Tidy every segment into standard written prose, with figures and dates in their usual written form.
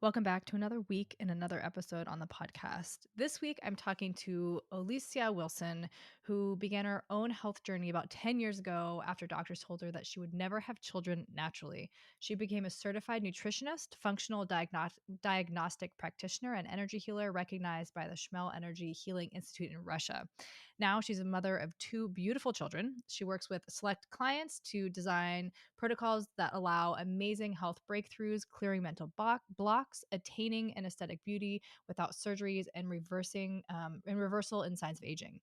Welcome back to another week and another episode on the podcast. This week, I'm talking to Olesya Wilson, who began her own health journey about 10 years ago after doctors told her that she would never have children naturally. She became a certified nutritionist, functional diagnostic practitioner, and energy healer recognized by the Schmel Energy Healing Institute in Russia. Now, she's a mother of two beautiful children. She works with select clients to design protocols that allow amazing health breakthroughs, clearing mental blocks, attaining an aesthetic beauty without surgeries, and reversal in signs of aging.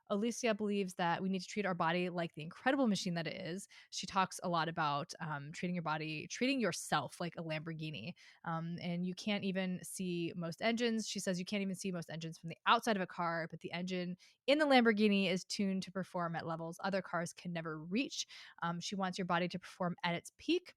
Alicia believes that we need to treat our body like the incredible machine that it is. She talks a lot about treating your body, treating yourself like a Lamborghini. And you can't even see most engines. She says you can't even see most engines from the outside of a car, but the engine in the Lamborghini is tuned to perform at levels other cars can never reach. She wants your body to perform at its peak,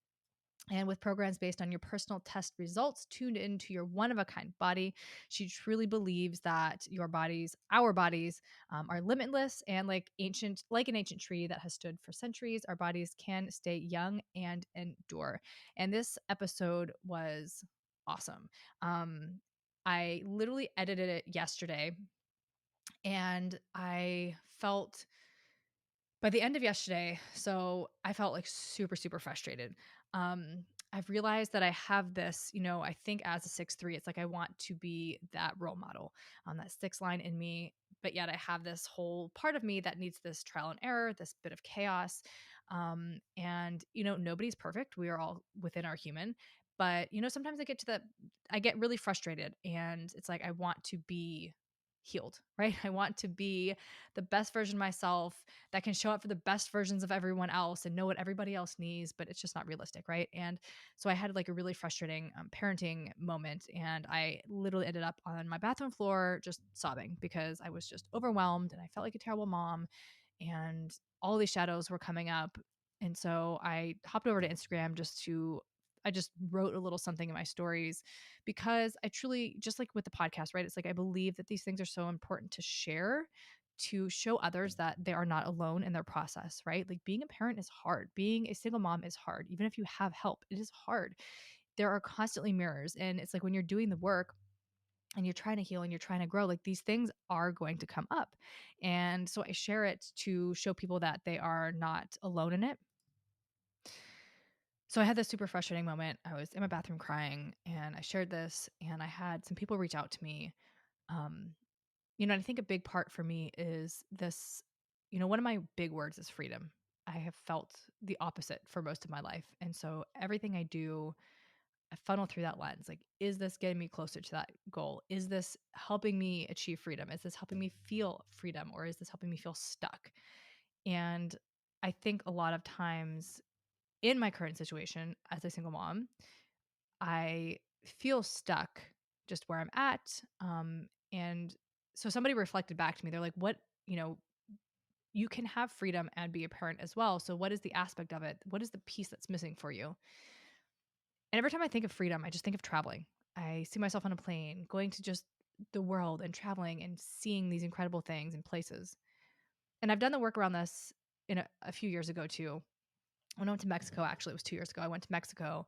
and with programs based on your personal test results tuned into your one of a kind body. She truly believes that our bodies, are limitless, and like an ancient tree that has stood for centuries, our bodies can stay young and endure. And this episode was awesome. Um, I literally edited it yesterday, and I felt by the end of yesterday, so I felt like super, super frustrated. I've realized that I have this, I think as a 6'3", it's like I want to be that role model, that six line in me. But yet I have this whole part of me that needs this trial and error, this bit of chaos. And, nobody's perfect. We are all within our human. But, sometimes I get really frustrated, and it's like I want to be healed, right? I want to be the best version of myself that can show up for the best versions of everyone else and know what everybody else needs, but it's just not realistic, right? And so I had like a really frustrating parenting moment, and I literally ended up on my bathroom floor just sobbing because I was just overwhelmed and I felt like a terrible mom, and all these shadows were coming up. And so I hopped over to Instagram I just wrote a little something in my stories because I truly, just like with the podcast, right? It's like I believe that these things are so important to share, to show others that they are not alone in their process, right? Like being a parent is hard. Being a single mom is hard. Even if you have help, it is hard. There are constantly mirrors. And it's like when you're doing the work and you're trying to heal and you're trying to grow, like these things are going to come up. And so I share it to show people that they are not alone in it. So I had this super frustrating moment. I was in my bathroom crying, and I shared this, and I had some people reach out to me. Um, and I think a big part for me is this, one of my big words is freedom. I have felt the opposite for most of my life. And so everything I do, I funnel through that lens. Like, is this getting me closer to that goal? Is this helping me achieve freedom? Is this helping me feel freedom, or is this helping me feel stuck? And I think a lot of times in my current situation as a single mom, I feel stuck just where I'm at. And so somebody reflected back to me. They're like, you can have freedom and be a parent as well. So what is the aspect of it? What is the piece that's missing for you? And every time I think of freedom, I just think of traveling. I see myself on a plane, going to just the world and traveling and seeing these incredible things and places. And I've done the work around this in a few years ago too. When I went to Mexico, actually, it was 2 years ago. I went to Mexico,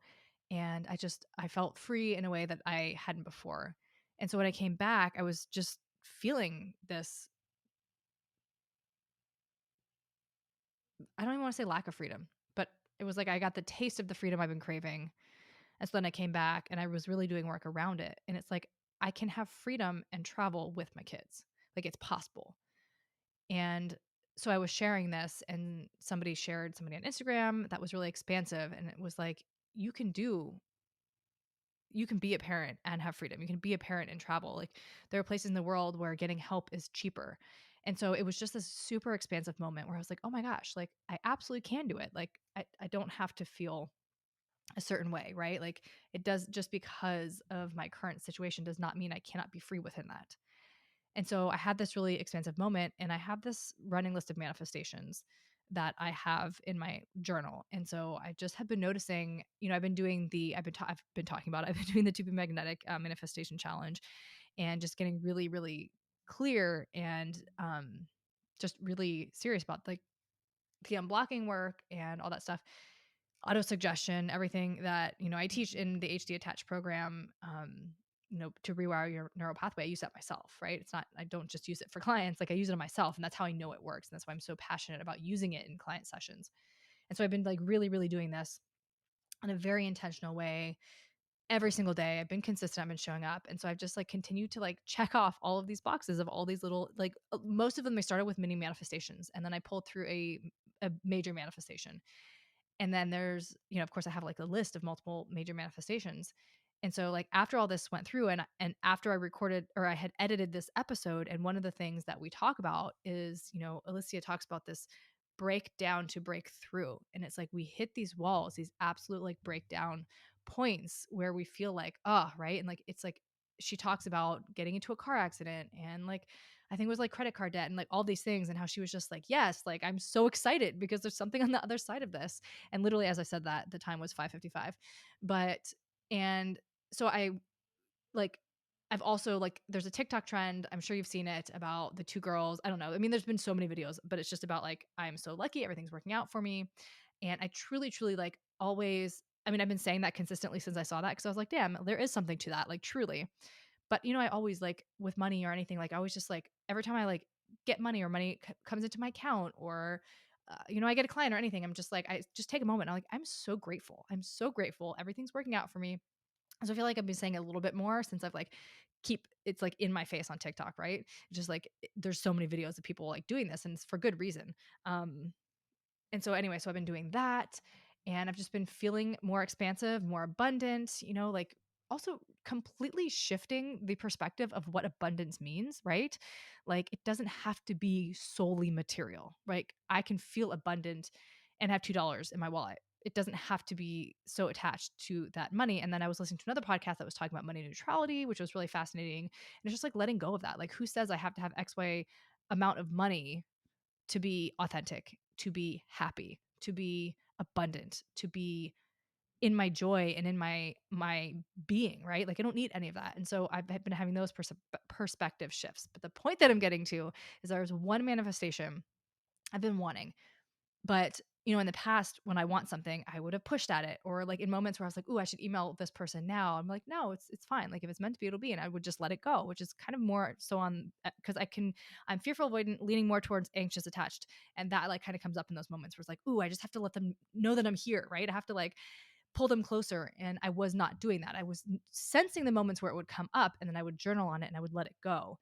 and I felt free in a way that I hadn't before. And so when I came back, I was just feeling this, I don't even want to say lack of freedom, but it was like I got the taste of the freedom I've been craving. And so then I came back and I was really doing work around it. And it's like I can have freedom and travel with my kids. Like it's possible. And so I was sharing this, and somebody shared somebody on Instagram that was really expansive, and it was like you can be a parent and have freedom. You can be a parent and travel. Like there are places in the world where getting help is cheaper. And so it was just this super expansive moment where I was like, oh my gosh, like I absolutely can do it. Like I don't have to feel a certain way, right? Like it does, just because of my current situation does not mean I cannot be free within that. And so I had this really expansive moment, and I have this running list of manifestations that I have in my journal. And so I just have been noticing, I've been talking about it. I've been doing the To Be Magnetic manifestation challenge, and just getting really, really clear, and just really serious about like the unblocking work and all that stuff. auto suggestion, everything that, I teach in the HD attached program, to rewire your neural pathway. I use that myself, right? It's not, I don't just use it for clients. Like I use it on myself, and that's how I know it works. And that's why I'm so passionate about using it in client sessions. And so I've been like really, really doing this in a very intentional way every single day. I've been consistent. I've been showing up. And so I've just like continued to like check off all of these boxes of all these little, like most of them, they started with mini manifestations. And then I pulled through a major manifestation. And then there's, of course I have like a list of multiple major manifestations. And so like after all this went through, and after I recorded, or I had edited this episode, and one of the things that we talk about is, Olesya talks about this breakdown to break through. And it's like we hit these walls, these absolute like breakdown points where we feel like, oh, right. And like it's like she talks about getting into a car accident, and like I think it was like credit card debt and like all these things, and how she was just like, yes, like I'm so excited because there's something on the other side of this. And literally, as I said that, the time was 5:55. But and so I like I've also like there's a TikTok trend, I'm sure you've seen it, about the two girls. I don't know. I mean, there's been so many videos, but it's just about like I'm so lucky, everything's working out for me. And I truly, truly like always, I mean, I've been saying that consistently since I saw that, because I was like, damn, there is something to that, like truly. But I always like with money or anything, like I always just like every time I like get money, or money comes into my account, or I get a client or anything, I'm just like, I just take a moment. I'm like, I'm so grateful. I'm so grateful. Everything's working out for me. So I feel like I've been saying it a little bit more since I've like keep it's like in my face on TikTok, right? Just like there's so many videos of people like doing this, and it's for good reason. Um, and so anyway, so I've been doing that, and I've just been feeling more expansive, more abundant, like also completely shifting the perspective of what abundance means, right? Like it doesn't have to be solely material, right? I can feel abundant and have $2 in my wallet. It doesn't have to be so attached to that money. And then I was listening to another podcast that was talking about money neutrality, which was really fascinating. And it's just like letting go of that. Like who says I have to have XY amount of money to be authentic, to be happy, to be abundant, to be in my joy and in my being, right? Like I don't need any of that. And so I've been having those perspective shifts. But the point that I'm getting to is there's one manifestation I've been wanting, but in the past, when I want something, I would have pushed at it, or like in moments where I was like, "Ooh, I should email this person now." I'm like, "No, it's fine. Like if it's meant to be, it'll be." And I would just let it go, which is kind of more so on because I'm fearful, avoidant, leaning more towards anxious, attached, and that like kind of comes up in those moments where it's like, "Ooh, I just have to let them know that I'm here," right? I have to like pull them closer, and I was not doing that. I was sensing the moments where it would come up, and then I would journal on it and I would let it go.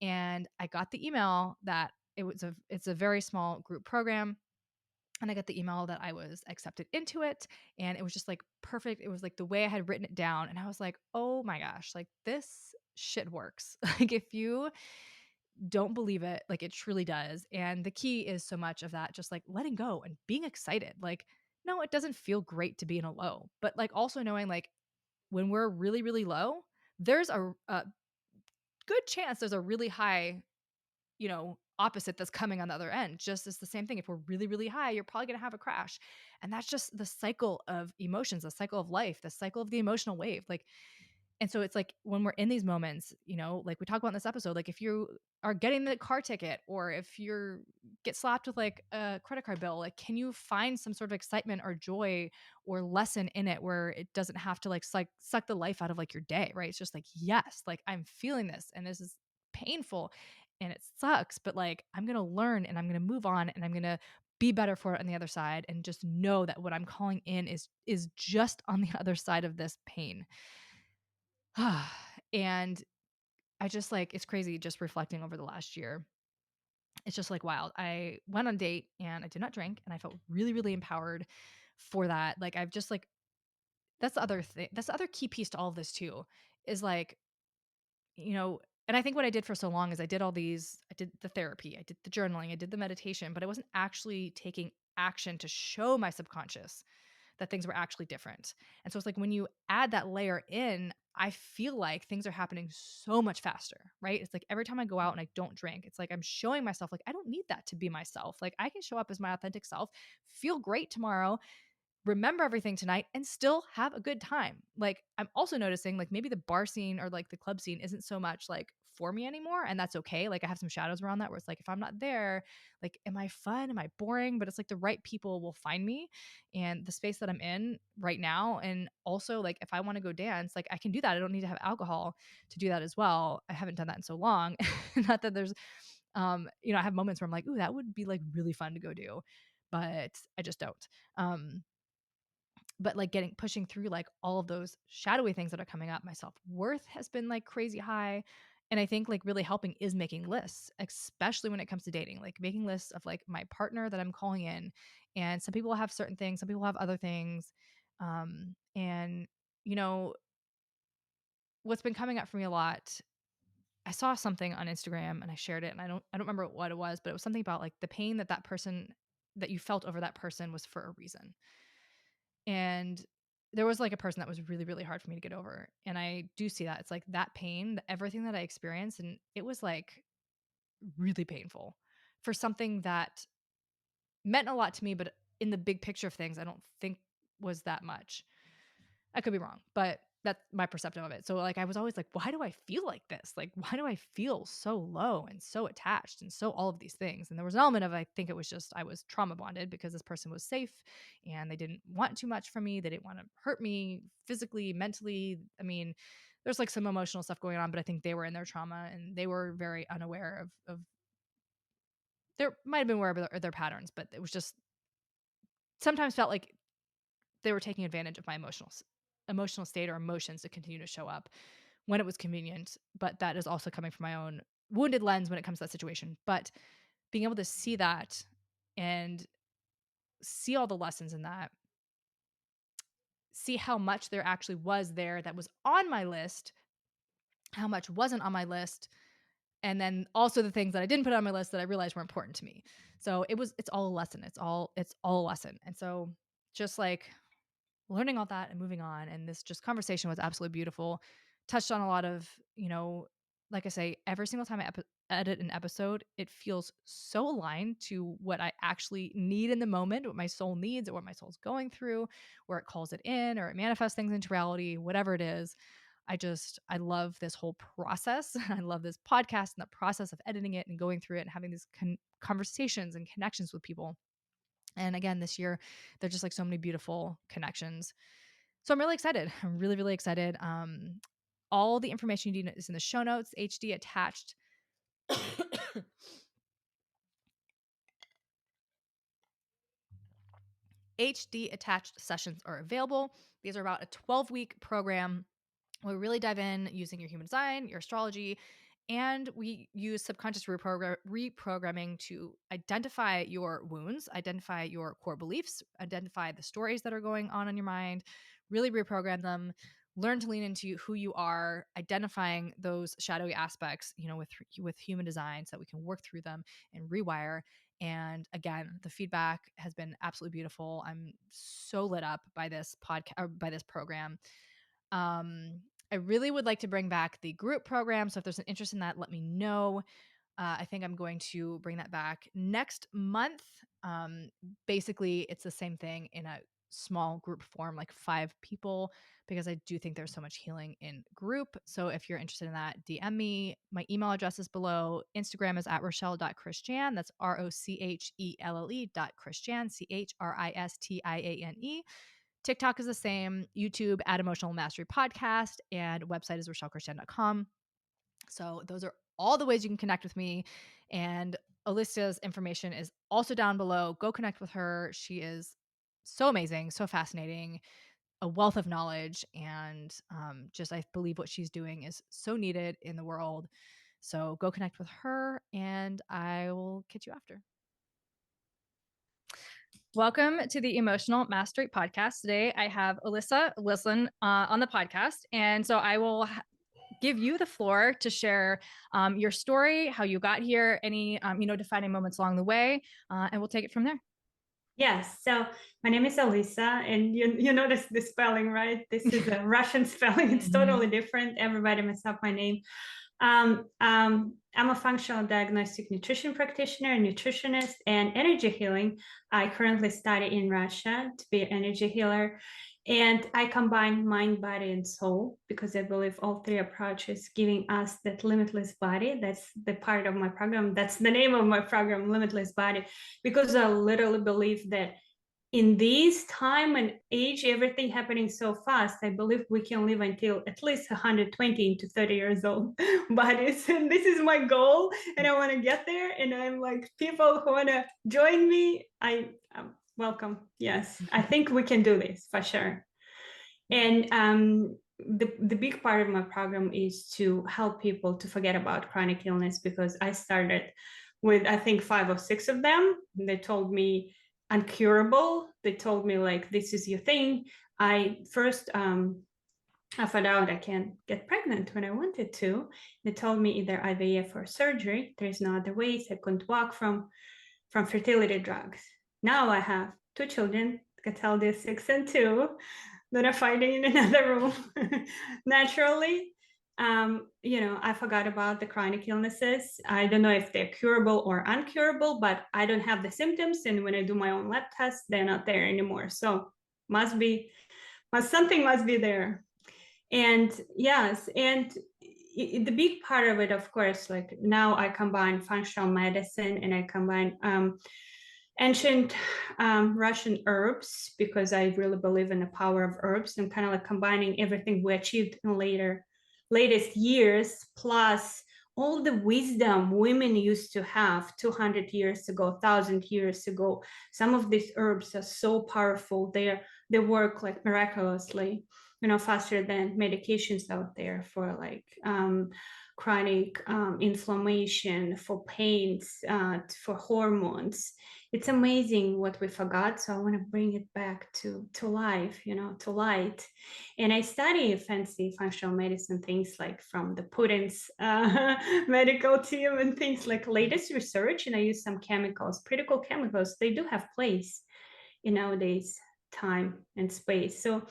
And I got the email that it's a very small group program, and I got the email that I was accepted into it, and it was just like perfect. It was like the way I had written it down, and I was like, "Oh my gosh, like this shit works." Like if you don't believe it, like it truly does. And the key is so much of that just like letting go and being excited. Like no, it doesn't feel great to be in a low, but like also knowing like when we're really really low, there's a good chance there's a really high opposite that's coming on the other end. Just as the same thing. If we're really, really high, you're probably going to have a crash. And that's just the cycle of emotions, the cycle of life, the cycle of the emotional wave. Like, and so it's like when we're in these moments, like we talk about in this episode, like if you are getting the car ticket, or if you're get slapped with like a credit card bill, like can you find some sort of excitement or joy or lesson in it where it doesn't have to like suck the life out of like your day, right? It's just like, yes, like I'm feeling this and this is painful and it sucks, but like I'm going to learn and I'm going to move on and I'm going to be better for it on the other side, and just know that what I'm calling in is just on the other side of this pain. And I just like, it's crazy just reflecting over the last year. It's just like wild. I went on a date and I did not drink, and I felt really, really empowered for that. Like I've just like, that's the other thing. That's the other key piece to all of this too, is like, you know, and I think what I did for so long is I did the therapy, I did the journaling, I did the meditation, but I wasn't actually taking action to show my subconscious that things were actually different. And so it's like when you add that layer in, I feel like things are happening so much faster, right? It's like every time I go out and I don't drink, it's like I'm showing myself like I don't need that to be myself. Like I can show up as my authentic self, feel great tomorrow, remember everything tonight and still have a good time. Like, I'm also noticing like maybe the bar scene or like the club scene isn't so much like for me anymore. And that's okay. Like, I have some shadows around that where it's like, if I'm not there, like, am I fun? Am I boring? But it's like the right people will find me and the space that I'm in right now. And also, like, if I want to go dance, like, I can do that. I don't need to have alcohol to do that as well. I haven't done that in so long. Not that there's, I have moments where I'm like, ooh, that would be like really fun to go do, but I just don't. Um, but like pushing through like all of those shadowy things that are coming up, my self-worth has been like crazy high. And I think like really helping is making lists, especially when it comes to dating, like making lists of like my partner that I'm calling in. And some people have certain things, some people have other things. And you know, what's been coming up for me a lot, I saw something on Instagram and I shared it, and I don't remember what it was, but it was something about like the pain that person that you felt over that person was for a reason. And there was like a person that was really, really hard for me to get over. And I do see that. It's like that pain, everything that I experienced. And it was like really painful for something that meant a lot to me, but in the big picture of things, I don't think was that much. I could be wrong, but that's my perception of it. So like I was always like, why do I feel like this? Like, why do I feel so low and so attached and so all of these things? And there was an element of, I think it was just I was trauma bonded because this person was safe and they didn't want too much from me. They didn't want to hurt me physically, mentally. I mean, there's like some emotional stuff going on, but I think they were in their trauma and they were very unaware of there might have been aware of their patterns, but it was just sometimes felt like they were taking advantage of my emotional state or emotions to continue to show up when it was convenient. But that is also coming from my own wounded lens when it comes to that situation. But being able to see that and see all the lessons in that, see how much there actually was there that was on my list, how much wasn't on my list, and then also the things that I didn't put on my list that I realized were important to me. So it's all a lesson. It's all a lesson. And so just like learning all that and moving on. And this just conversation was absolutely beautiful. Touched on a lot of, like I say, every single time I edit an episode, it feels so aligned to what I actually need in the moment, what my soul needs, or what my soul's going through, where it calls it in or it manifests things into reality, whatever it is. I love this whole process. I love this podcast and the process of editing it and going through it and having these conversations and connections with people. And again, this year, there's just like so many beautiful connections. So I'm really excited. I'm really, really excited. All the information you need is in the show notes, HD attached. HD attached sessions are available. These are about a 12-week program. We really dive in using your human design, your astrology, and we use subconscious reprogramming to identify your wounds, identify your core beliefs, identify the stories that are going on in your mind, really reprogram them, learn to lean into who you are, identifying those shadowy aspects, with human design so that we can work through them and rewire. And again, the feedback has been absolutely beautiful. I'm so lit up by this podcast or by this program. I really would like to bring back the group program. So if there's an interest in that, let me know. I think I'm going to bring that back next month. Basically, it's the same thing in a small group form, like 5 people, because I do think there's so much healing in group. So if you're interested in that, DM me. My email address is below. Instagram is at Rochelle.Christian. That's ROCHELLE.Christian, CHRISTIANE. TikTok is the same, YouTube at Emotional Mastery Podcast, and website is RochelleChristian.com. So those are all the ways you can connect with me. And Olesya's information is also down below. Go connect with her. She is so amazing, so fascinating, a wealth of knowledge, and just I believe what she's doing is so needed in the world. So go connect with her, and I will catch you after. Welcome to the Emotional Mastery Podcast. Today, I have Olesya Wilson on the podcast. And so I will give you the floor to share your story, how you got here, any, defining moments along the way, and we'll take it from there. Yes. So my name is Olesya, and you notice the spelling, right? This is a Russian spelling. It's totally different. Everybody messed up my name. I'm a functional diagnostic nutrition practitioner, nutritionist, and energy healing. I currently study in Russia to be an energy healer. And I combine mind, body, and soul because I believe all three approaches giving us that limitless body. That's the part of my program. That's the name of my program, Limitless Body, because I literally believe that in this time and age, everything happening so fast, I believe we can live until at least 120 to 30 years old bodies. And this is my goal. And I want to get there. And I'm like, people who want to join me, I'm welcome. Yes, I think we can do this for sure. And the big part of my program is to help people to forget about chronic illness, because I started with, I think, 5 or 6 of them. They told me uncurable. They told me like, this is your thing. I first I found out I can't get pregnant when I wanted to. They told me either IVF or surgery. There's no other ways. I couldn't walk from fertility drugs. Now I have 2 children, Cataldia 6 and 2, that are fighting in another room naturally. I forgot about the chronic illnesses. I don't know if they're curable or uncurable, but I don't have the symptoms. And when I do my own lab tests, they're not there anymore. So something must be there. And yes, and the big part of it, of course, like now I combine functional medicine and I combine ancient Russian herbs, because I really believe in the power of herbs, and kind of like combining everything we achieved in latest years, plus all the wisdom women used to have 200 years ago, 1,000 years ago. Some of these herbs are so powerful. They work like miraculously, faster than medications out there for like chronic inflammation, for pains, for hormones. It's amazing what we forgot. So I want to bring it back to life, to light. And I study fancy functional medicine things like from the Putin's medical team and things like latest research. And I use some chemicals, critical chemicals. They do have place in nowadays time and space. So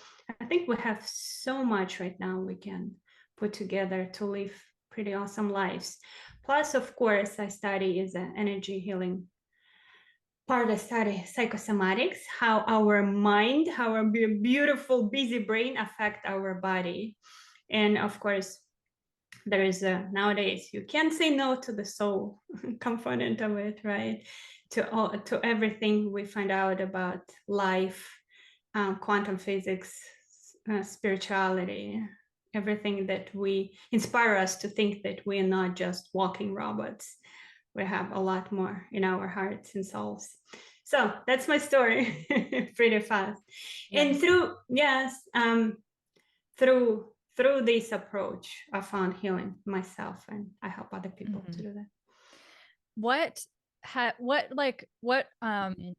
I think we have so much right now we can put together to live pretty awesome lives. Plus, of course, I study is an energy healing part. I study psychosomatics, how our mind, how our beautiful, busy brain affect our body. And of course, there is nowadays, you can't say no to the soul component of it, right? To everything we find out about life, quantum physics, spirituality, everything that we inspire us to think that we are not just walking robots. We have a lot more in our hearts and souls. So that's my story, pretty fast. Yeah. And through this approach, I found healing myself, and I help other people to do that. What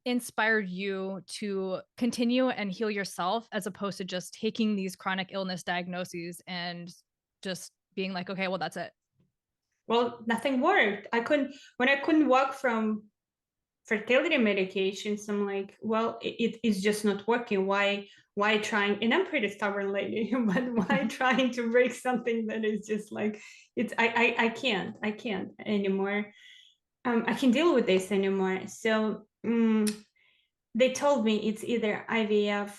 inspired you to continue and heal yourself, as opposed to just taking these chronic illness diagnoses and just being like, okay, well, that's it? Well, nothing worked. When I couldn't walk from fertility medications, I'm like, well, it is just not working. Why trying? And I'm pretty stubborn lady, but why trying to break something that is just like, I can't anymore. I can deal with this anymore. So they told me it's either IVF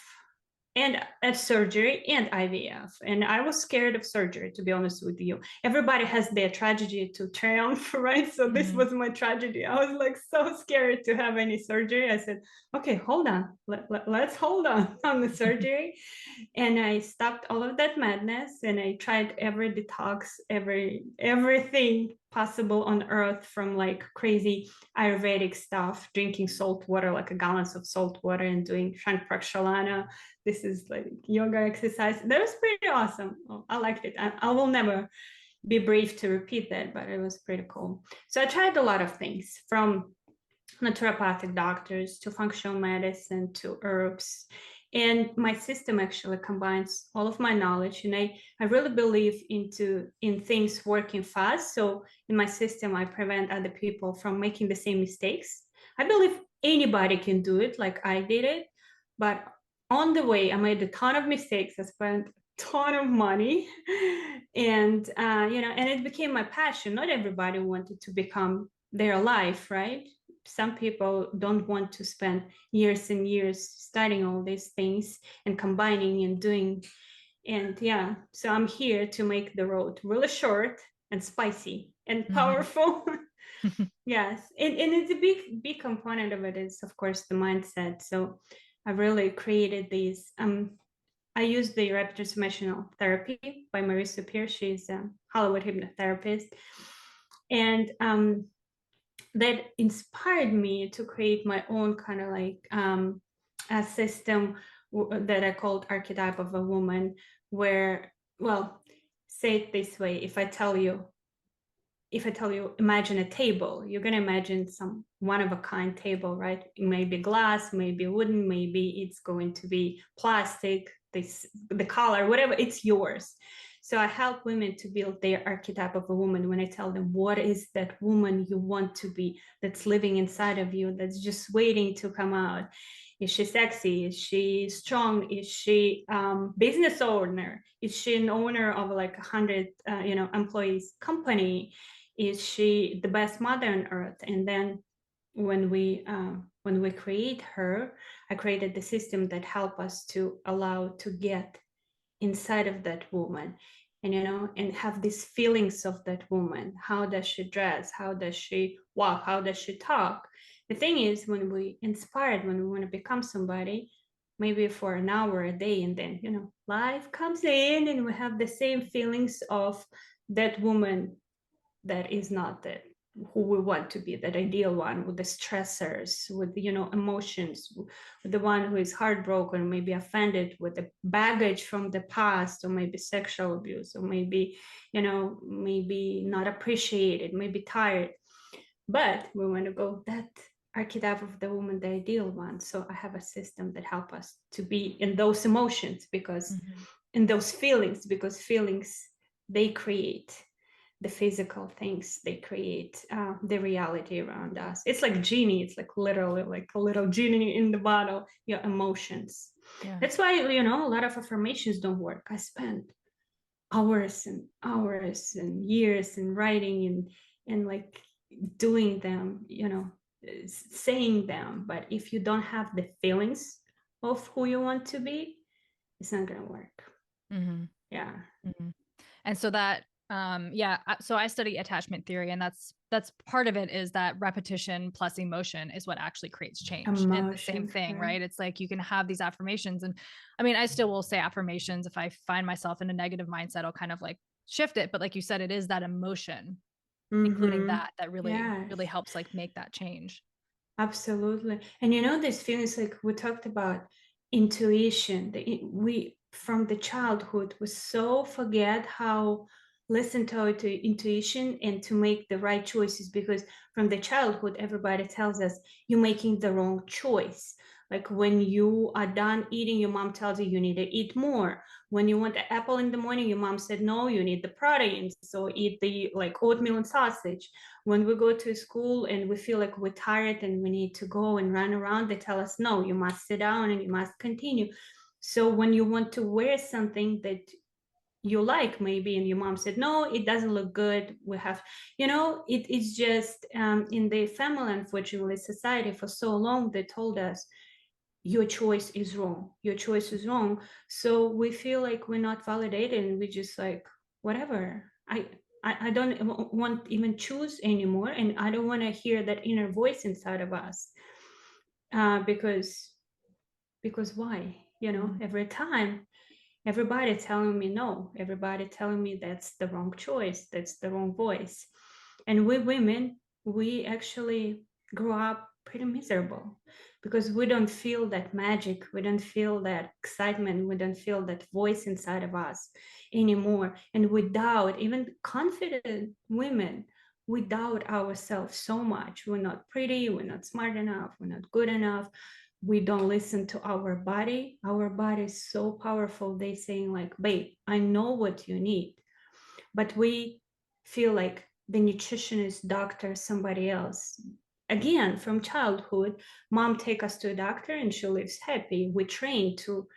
and surgery and IVF. And I was scared of surgery, to be honest with you. Everybody has their tragedy to triumph, right? So this was my tragedy. I was like so scared to have any surgery. I said, okay, hold on. Let's hold on the surgery. And I stopped all of that madness, and I tried every detox, everything possible on earth, from like crazy Ayurvedic stuff, drinking salt water, like a gallon of salt water, and doing Shank Prakshalana. This is like yoga exercise. That was pretty awesome. I liked it. I will never be brave to repeat that, but it was pretty cool. So I tried a lot of things, from naturopathic doctors to functional medicine to herbs. And my system actually combines all of my knowledge. And I really believe in things working fast. So in my system, I prevent other people from making the same mistakes. I believe anybody can do it like I did it. But on the way, I made a ton of mistakes. I spent ton of money. And and it became my passion. Not everybody wanted to become their life, right? Some people don't want to spend years and years studying all these things and combining and doing. And yeah, so I'm here to make the road really short and spicy and Mhm. powerful. Yes, and it's a big component of it is, of course, the mindset. So I really created these. I use the rapid transformational therapy by Marisa Peer. She's a Hollywood hypnotherapist, and that inspired me to create my own kind of like a system that I called Archetype of a Woman, where, well, say it this way: if I tell you, imagine a table, you're going to imagine some one of a kind table, right? It may be glass, maybe wooden, maybe it's going to be plastic, the color, whatever, it's yours. So I help women to build their archetype of a woman when I tell them, what is that woman you want to be that's living inside of you, that's just waiting to come out? Is she sexy? Is she strong? Is she business owner? Is she an owner of like 100 employees company? Is she the best mother on earth? And then when we create her, I created the system that help us to allow to get inside of that woman, and have these feelings of that woman. How does she dress? How does she walk? How does she talk? The thing is, when we inspired, when we want to become somebody, maybe for an hour a day, and then life comes in and we have the same feelings of that woman that is not that who we want to be, that ideal one, with the stressors, with emotions, with the one who is heartbroken, maybe offended, with the baggage from the past, or maybe sexual abuse, or maybe maybe not appreciated, maybe tired. But we want to go that archetype of the woman, the ideal one. So I have a system that help us to be in those emotions, because Mhm. in those feelings, because feelings, they create the physical things, they create the reality around us. It's like genie, it's like literally like a little genie in the bottle, your emotions. Yeah. That's why a lot of affirmations don't work. I spent hours and hours and years in writing and like doing them, saying them, but if you don't have the feelings of who you want to be, it's not gonna work. Mhm. Yeah. Mhm. And so that yeah, so I study attachment theory, and that's part of it, is that repetition plus emotion is what actually creates change. And the same Emotions, thing, right? right? It's like you can have these affirmations, and I mean, I still will say affirmations if I find myself in a negative mindset. I'll kind of like shift it, but like you said, it is that emotion, including Mm-hmm. that really Yes. really helps like make that change. Absolutely. And this feelings, like we talked about intuition, we from the childhood we so forget how listen to our intuition and to make the right choices, because from the childhood everybody tells us you're making the wrong choice. Like when you are done eating, your mom tells you you need to eat more. When you want an apple in the morning, your mom said no, you need the proteins, so eat the like oatmeal and sausage. When we go to school and we feel like we're tired and we need to go and run around, they tell us, no, you must sit down and you must continue. So when you want to wear something that you like, maybe, and your mom said, no, it doesn't look good, we have, it's just in the family, unfortunately, society for so long, they told us, your choice is wrong. Your choice is wrong. So we feel like we're not validated and we just like, whatever. I don't want even choose anymore. And I don't want to hear that inner voice inside of us. Because why? Mhm. Every time, everybody telling me no, everybody telling me that's the wrong choice, that's the wrong voice. And we women, we actually grow up pretty miserable because we don't feel that magic, we don't feel that excitement, we don't feel that voice inside of us anymore. And we doubt, even confident women, we doubt ourselves so much. We're not pretty, we're not smart enough, we're not good enough, we don't listen to our body. Our body is so powerful. They saying like, babe, I know what you need. But we feel like the nutritionist, doctor, somebody else. Again, from childhood, mom take us to a doctor and she lives happy. We train to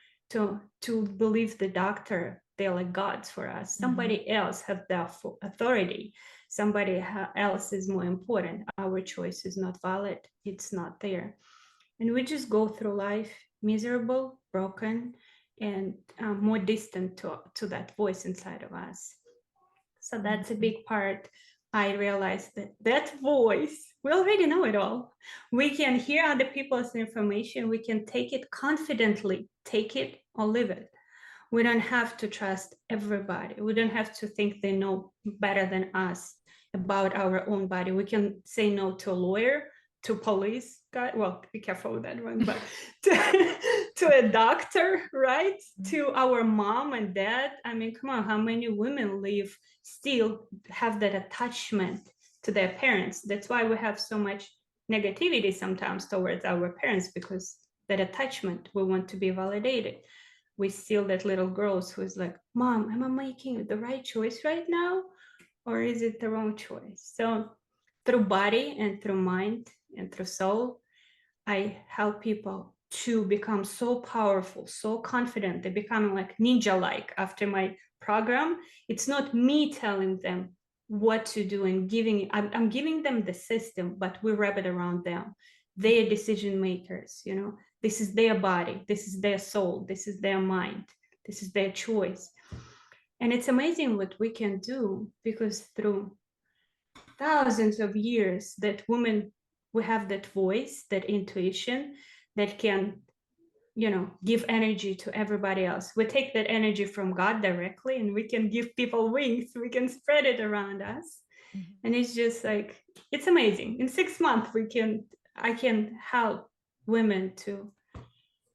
believe the doctor they're like gods for us. Mm-hmm. Somebody else has the authority. Somebody else is more important. Our choice is not valid. It's not there. And we just go through life miserable, broken, and more distant to that voice inside of us. So that's a big part. I realized that voice, we already know it all. We can hear other people's information. We can take it confidently, take it or leave it. We don't have to trust everybody. We don't have to think they know better than us about our own body. We can say no to a lawyer, to police guy. Well, be careful with that one, but to a doctor, right? To our mom and dad. I mean, come on, how many women live still have that attachment to their parents? That's why we have so much negativity sometimes towards our parents, because that attachment, we want to be validated. We still that little girls who's like, Mom, am I making the right choice right now? Or is it the wrong choice? So through body and through mind and through soul, I help people to become so powerful, so confident. They become like ninja-like after my program. It's not me telling them what to do and I'm giving them the system, but we wrap it around them. They are decision makers, you know. This is their body, this is their soul, this is their mind, this is their choice. And it's amazing what we can do, because through thousands of years that women, we have that voice, that intuition that can, you know, give energy to everybody else. We take that energy from God directly and we can give people wings. We can spread it around us. Mm-hmm. And it's just like, it's amazing. In 6 months, I can help women to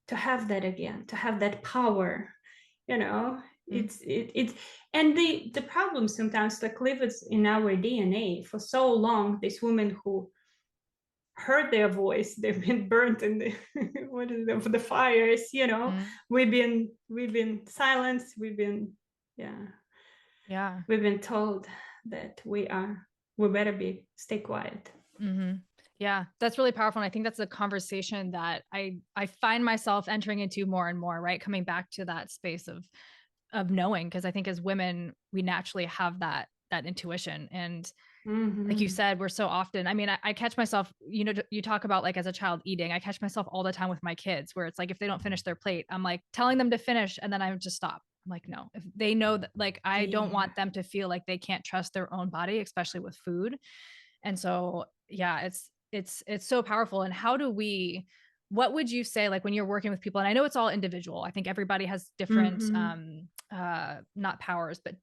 have that again, to have that power, you know. It's and the problem sometimes, like, lives in our DNA. For so long, these women who heard their voice, they've been burnt in the the fires, you know. We've been silenced, we've been we've been told that we better stay quiet. Yeah, that's really powerful. And I think that's a conversation that I find myself entering into more and more, right? Coming back to that space of knowing, because I think as women, we naturally have that intuition. And like you said, we're so often, I mean, I catch myself, you know, you talk about like as a child eating, I catch myself all the time with my kids where it's like, if they don't finish their plate, I'm like telling them to finish. And then I just stop. I'm like, no, if they know that, like, I don't want them to feel like they can't trust their own body, especially with food. And so, yeah, it's so powerful. And what would you say, like when you're working with people, and I know it's all individual, I think everybody has different, not powers, but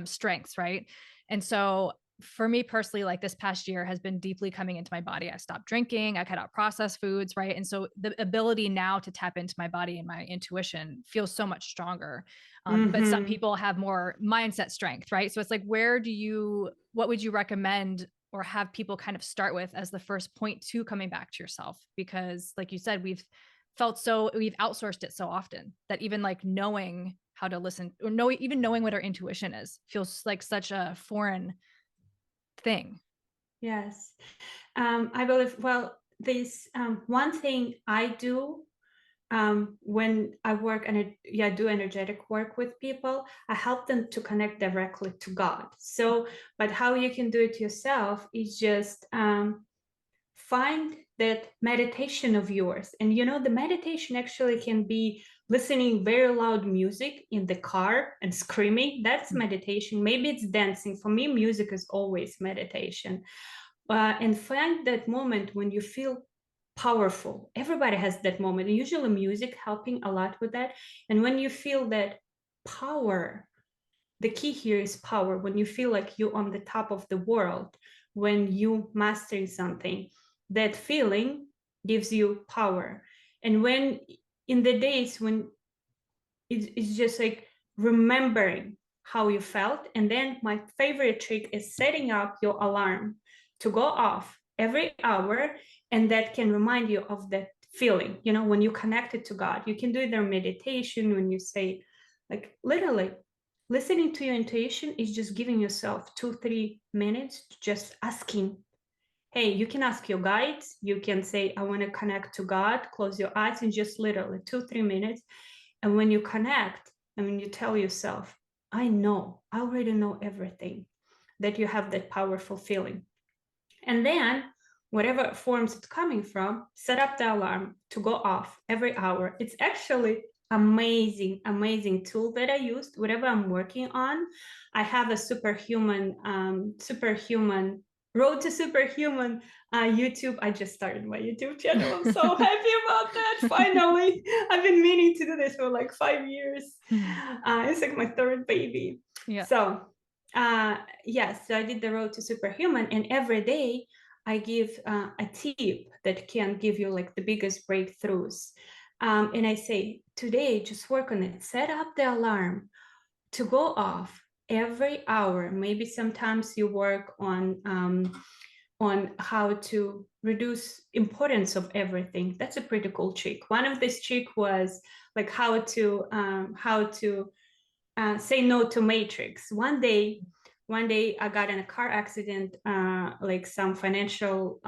strengths, right? And so for me personally, like this past year has been deeply coming into my body. I stopped drinking, I cut out processed foods, right? And so the ability now to tap into my body and my intuition feels so much stronger. But some people have more mindset strength, right? So it's like, what would you recommend or have people kind of start with as the first point to coming back to yourself? Because like you said, we've outsourced it so often that even like knowing how to listen, or even knowing what our intuition is, feels like such a foreign thing. Yes. I believe, well, this one thing I do when I work and do energetic work with people, I help them to connect directly to God. So, but how you can do it yourself is just find that meditation of yours. And you know, the meditation actually can be listening very loud music in the car and screaming. That's meditation. Maybe it's dancing. For me, music is always meditation. And find that moment when you feel powerful. Everybody has that moment. And usually music helping a lot with that. And when you feel that power, the key here is power. When you feel like you're on the top of the world, when you mastering something, that feeling gives you power. And when in the days when it's just like remembering how you felt. And then my favorite trick is setting up your alarm to go off every hour, and that can remind you of that feeling. You know, when you connect it to God, you can do their meditation when you say, like, literally listening to your intuition is just giving yourself 2-3 minutes, just asking. Hey, you can ask your guides. You can say, I want to connect to God. Close your eyes and just literally 2-3 minutes. And when you connect, and when you tell yourself, I already know everything, that you have that powerful feeling. And then, whatever forms it's coming from, set up the alarm to go off every hour. It's actually amazing, amazing tool that I used. Whatever I'm working on, I have a superhuman road to superhuman YouTube. I just started my YouTube channel. I'm so happy about that. Finally, I've been meaning to do this for like 5 years. It's like my third baby. Yeah. So yes, so I did the road to superhuman, and every day I give a tip that can give you like the biggest breakthroughs. And I say, today, just work on it. Set up the alarm to go off every hour. Maybe sometimes you work on how to reduce importance of everything. That's a pretty cool trick. One of this trick was like how to say no to matrix. One day I got in a car accident, like some financial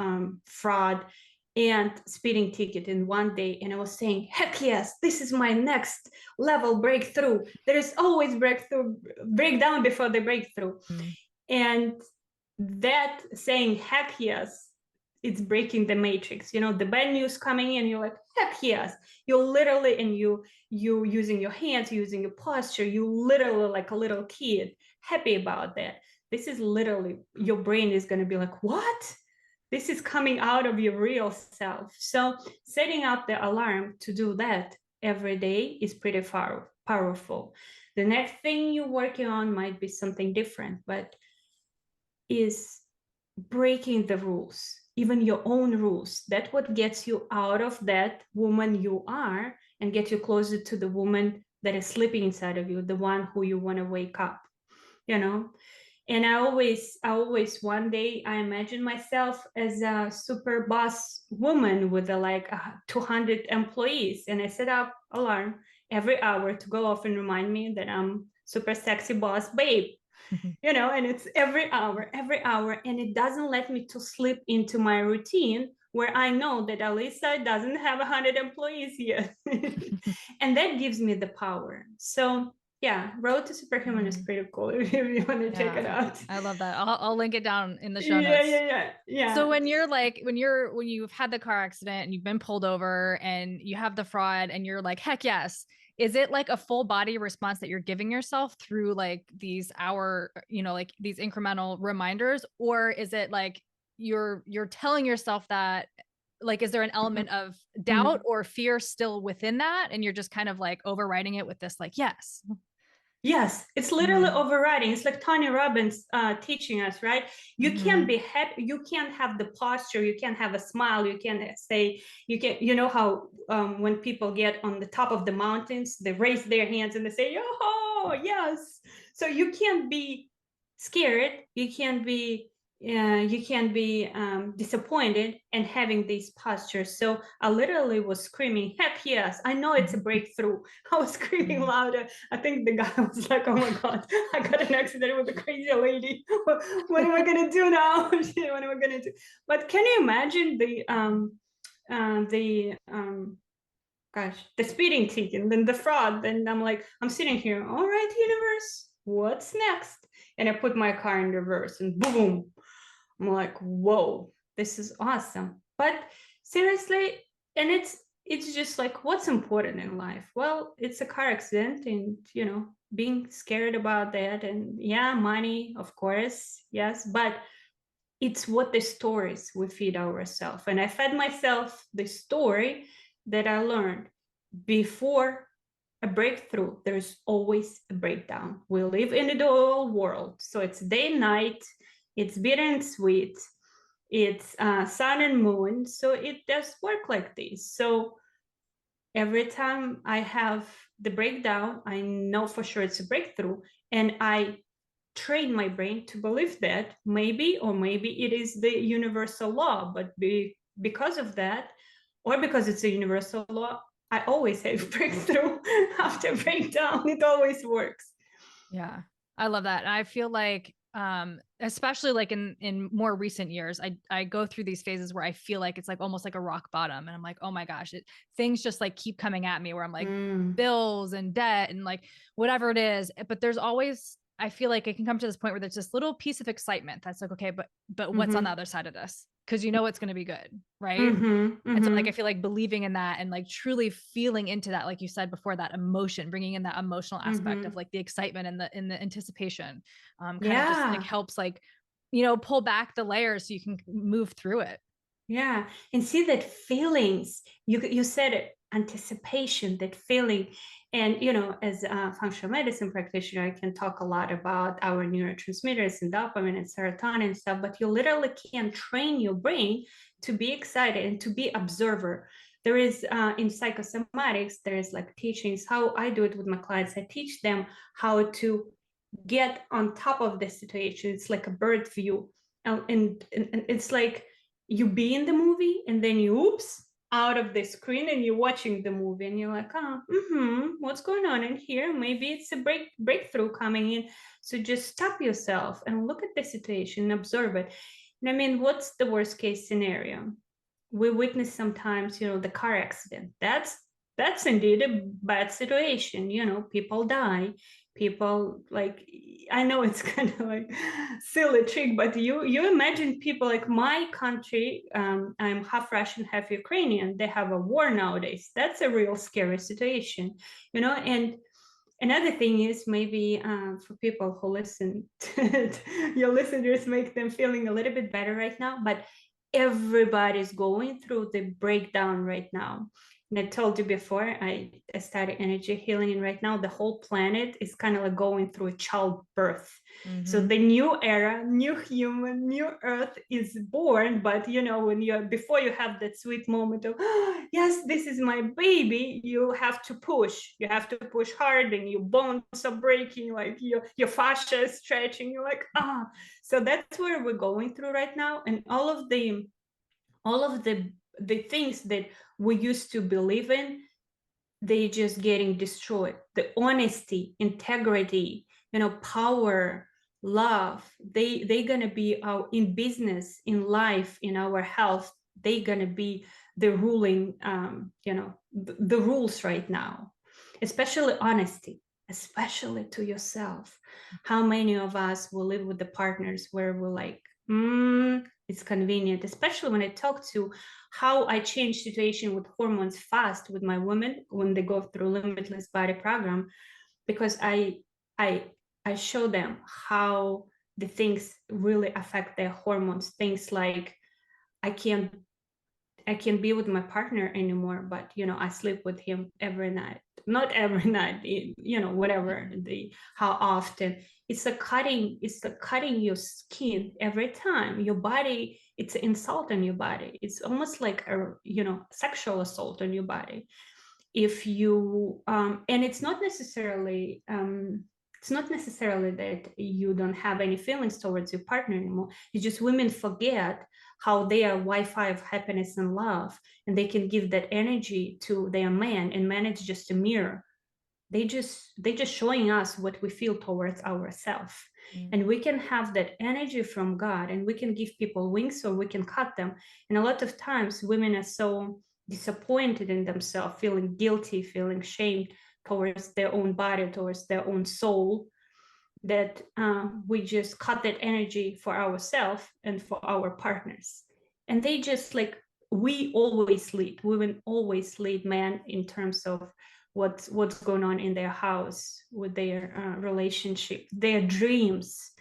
fraud and speeding ticket in one day, and I was saying, heck yes, this is my next level breakthrough. There is always breakdown before the breakthrough. And that saying heck yes, it's breaking the matrix. The bad news coming in, you're like, heck yes. You literally, and you using your hands, using your posture, you literally like a little kid, happy about that. This is literally, your brain is going to be like, what? This is coming out of your real self. So setting up the alarm to do that every day is pretty powerful. The next thing you're working on might be something different, but is breaking the rules, even your own rules. That's what gets you out of that woman you are and get you closer to the woman that is sleeping inside of you, the one who you want to wake up, And I always one day I imagine myself as a super boss woman with like 200 employees, and I set up alarm every hour to go off and remind me that I'm super sexy boss babe. And it's every hour, and it doesn't let me to slip into my routine where I know that Alisa doesn't have 100 employees yet. And that gives me the power. So yeah, Road to Superhuman is pretty cool if you want to check it out. I love that. I'll link it down in the show Yeah, notes. yeah. So when you've had the car accident and you've been pulled over and you have the fraud and you're like, heck yes, is it like a full body response that you're giving yourself through like these like these incremental reminders? Or is it like you're telling yourself that, like, is there an element of doubt or fear still within that? And you're just kind of like overriding it with this, like, yes. Yes, it's literally overriding. It's like Tony Robbins teaching us, right? You can't be happy. You can't have the posture. You can't have a smile. You can't say, how when people get on the top of the mountains, they raise their hands and they say, oh, yes. So you can't be scared. You can't be disappointed and having these postures. So I literally was screaming, heck yes, I know it's a breakthrough. I was screaming louder. I think the guy was like, oh my God, I got an accident with a crazy lady. What am I going to do now? What am I going to do? But can you imagine the speeding ticket and then the fraud? And I'm sitting here, all right, universe, what's next? And I put my car in reverse and boom, I'm like, whoa, this is awesome. But seriously, and it's just like, what's important in life? Well, it's a car accident, and being scared about that, and yeah, money, of course, yes, but it's what the stories we feed ourselves. And I fed myself the story that I learned before a breakthrough. There's always a breakdown. We live in the dual world, so it's day and night. It's bitter and sweet. It's sun and moon. So it does work like this. So every time I have the breakdown, I know for sure it's a breakthrough. And I train my brain to believe that maybe it is the universal law. But because of that, or because it's a universal law, I always have breakthrough after breakdown. It always works. Yeah, I love that. And I feel like especially like in more recent years, I go through these phases where I feel like it's like almost like a rock bottom, and I'm like, oh my gosh, things just like keep coming at me where I'm like Mm, bills and debt and like whatever it is. But there's always, I feel like it can come to this point where there's this little piece of excitement that's like, okay, but what's on the mhm, other side of this? Because you know it's going to be good, right? mhm, And so like I mhm. feel like believing in that and like truly feeling into that, like you said before, that emotion, bringing in that emotional aspect of Mhm. like the excitement and the anticipation, kind of just like Yeah. helps like, pull back the layers so you can move through it. Yeah. And see that feelings, you said it, anticipation, that feeling. And as a functional medicine practitioner, I can talk a lot about our neurotransmitters and dopamine and serotonin and stuff, but you literally can train your brain to be excited and to be observer. There is in psychosomatics, there is like teachings. How I do it with my clients, I teach them how to get on top of the situation. It's like a bird view. And it's like you be in the movie and then you oops out of the screen and you're watching the movie and you're like, oh, what's going on in here? Maybe it's a breakthrough coming in. So just stop yourself and look at the situation and observe it. And I mean, what's the worst case scenario? We witness sometimes, the car accident. That's indeed a bad situation. People die. People, like, I know it's kind of like silly trick, but you imagine people like my country. I'm half Russian, half Ukrainian. They have a war nowadays. That's a real scary situation. And another thing is maybe for people who listen, your listeners make them feeling a little bit better right now, but everybody's going through the breakdown right now. And I told you before, I study energy healing, and right now the whole planet is kind of like going through a childbirth. So Mm-hmm. the new era, new human, new earth is born. But when before you have that sweet moment of, oh, yes, this is my baby, you have to push. You have to push hard, and your bones are breaking, like your fascia is stretching. You're like, ah. So that's where we're going through right now, and all of the things that we used to believe in, they just getting destroyed. The honesty, integrity, power, love, they gonna be our in business, in life, in our health. They gonna be the ruling, the rules right now. Especially honesty, especially to yourself. How many of us will live with the partners where we're like, it's convenient, especially when I talk to how I change situation with hormones fast with my women when they go through Limitless body program, because I I show them how the things really affect their hormones. Things like I can't I can be with my partner anymore, but I sleep with him every night. Not every night, whatever the how often. It's a cutting your skin every time. Your body, it's an insult on your body. It's almost like a sexual assault on your body. If you and it's not necessarily that you don't have any feelings towards your partner anymore. It's just women forget how they are Wi-Fi of happiness and love, and they can give that energy to their man, and man is just a mirror. They just showing us what we feel towards ourselves, Mm. and we can have that energy from God, and we can give people wings or we can cut them. And a lot of times women are so disappointed in themselves, feeling guilty, feeling shamed towards their own body, towards their own soul, that we just cut that energy for ourselves and for our partners. And they just like, we always lead, women always lead men in terms of what's going on in their house, with their relationship, their dreams.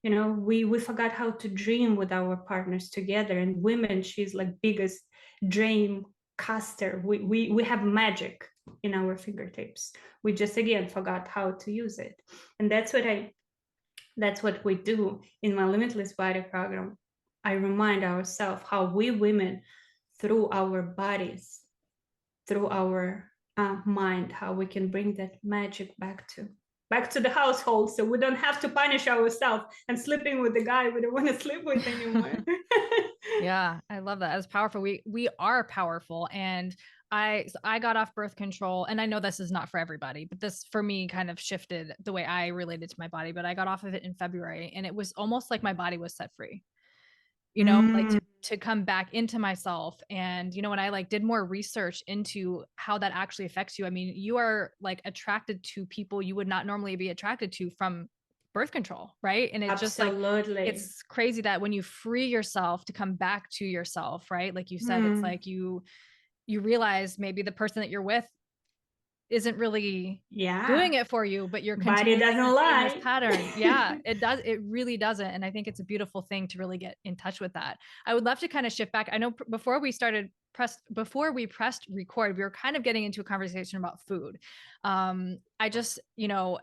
We forgot how to dream with our partners together. And women, she's like biggest dream caster. We have magic in our fingertips. We just again forgot how to use it. And that's what we do in my Limitless body program. I remind ourselves how we women, through our bodies, through our mind, how we can bring that magic back to the household, so we don't have to punish ourselves and sleeping with the guy we don't want to sleep with anymore. Yeah, I love that. That's powerful. We are powerful, and I got off birth control, and I know this is not for everybody, but this for me kind of shifted the way I related to my body. But I got off of it in February, and it was almost like my body was set free. Like Mm, to come back into myself. And when I like did more research into how that actually affects you, I mean, you are like attracted to people you would not normally be attracted to from birth control, right? And it's just like, absolutely. it's crazy that when you free yourself to come back to yourself, right? Like you said, it's Mm, like you realize maybe the person that you're with isn't really yeah. doing it for you, but you're Body continuing doesn't to see this lie. pattern. Yeah, it does. It really doesn't. And I think it's a beautiful thing to really get in touch with that. I would love to kind of shift back. I know before we pressed record, we were kind of getting into a conversation about food. I just,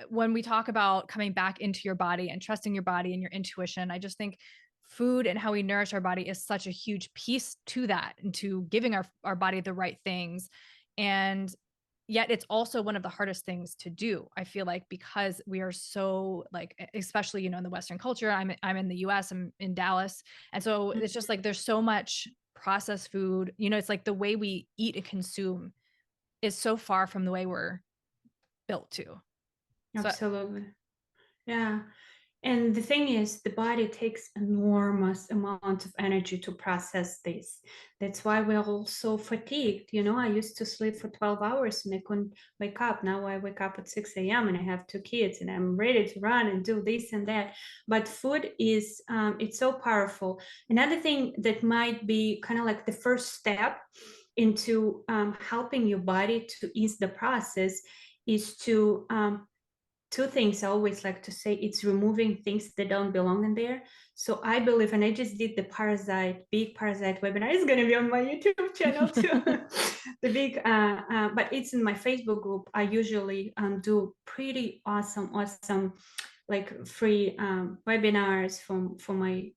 when we talk about coming back into your body and trusting your body and your intuition, I just think food and how we nourish our body is such a huge piece to that and to giving our body the right things. And yet it's also one of the hardest things to do, I feel like, because we are so like, especially in the Western culture. I'm in the US, I'm in Dallas, and so it's just like there's so much processed food. It's like the way we eat and consume is so far from the way we're built to. So Absolutely. Yeah. And the thing is, the body takes enormous amount of energy to process this. That's why we're all so fatigued. I used to sleep for 12 hours and I couldn't wake up. Now I wake up at 6 a.m. and I have 2 kids and I'm ready to run and do this and that. But food is, it's so powerful. Another thing that might be kind of like the first step into helping your body to ease the process is to two things I always like to say. It's removing things that don't belong in there. So I believe, and I just did the big parasite webinar. It's going to be on my YouTube channel too. The big, but it's in my Facebook group. I usually do pretty awesome, like free webinars for my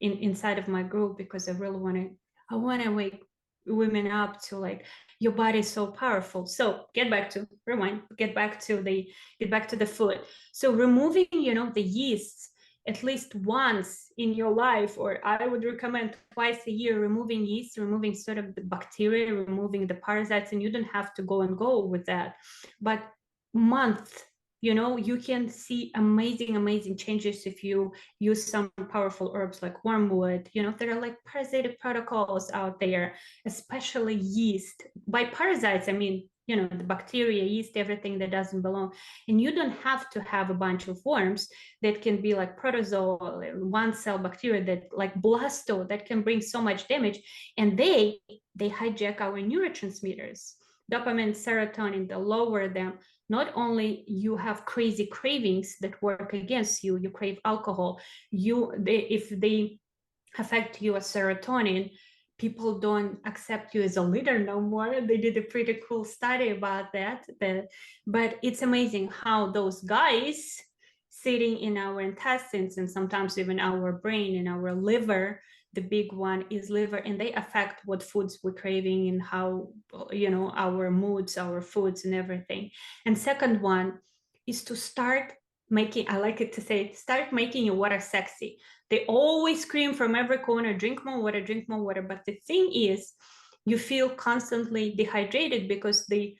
inside of my group, because I really want to wake women up to like, your body is so powerful. So get back to the food. So removing, the yeasts at least once in your life, or I would recommend twice a year, removing yeast, removing sort of the bacteria, removing the parasites, and you don't have to go with that. But month, you can see amazing changes if you use some powerful herbs like wormwood. There are like parasitic protocols out there, especially yeast. By parasites, I mean, the bacteria, yeast, everything that doesn't belong. And you don't have to have a bunch of worms that can be like protozoal, one cell bacteria that like blasto that can bring so much damage. And they hijack our neurotransmitters, dopamine, serotonin. They lower them. Not only you have crazy cravings that work against you, you crave alcohol, if they affect your serotonin, people don't accept you as a leader no more. They did a pretty cool study about that. But it's amazing how those guys sitting in our intestines and sometimes even our brain and our liver, the big one is liver, and they affect what foods we're craving and how, our moods, our foods and everything. And second one is to start making, I like it to say, start making your water sexy. They always scream from every corner, drink more water, drink more water. But the thing is, you feel constantly dehydrated because the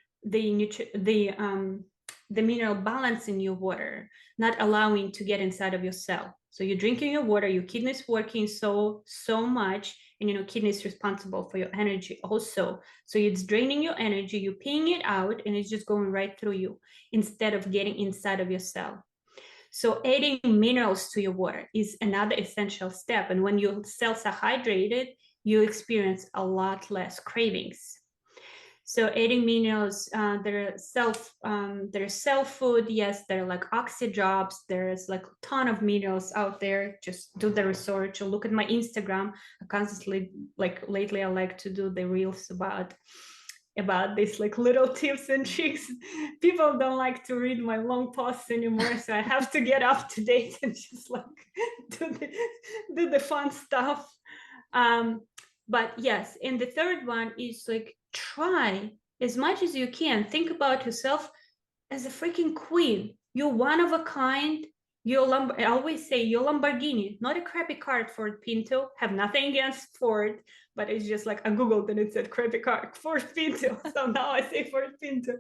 mineral balance in your water not allowing to get inside of your cell. So you're drinking your water, your kidneys working so much, and kidneys responsible for your energy also. So it's draining your energy, you're peeing it out, and it's just going right through you instead of getting inside of your cell. So adding minerals to your water is another essential step. And when your cells are hydrated, you experience a lot less cravings. So adding minerals, there are self food. Yes, there are like oxy drops. There's like a ton of minerals out there. Just do the research or look at my Instagram. I constantly, like lately, I like to do the reels about these like little tips and tricks. People don't like to read my long posts anymore, so I have to get up to date and just like do the fun stuff. But yes, and the third one is like, try as much as you can. Think about yourself as a freaking queen. You're one of a kind. I always say your Lamborghini, not a crappy car, Ford Pinto. Have nothing against Ford, but it's just like I googled and it said crappy car, Ford Pinto. So now I say Ford Pinto.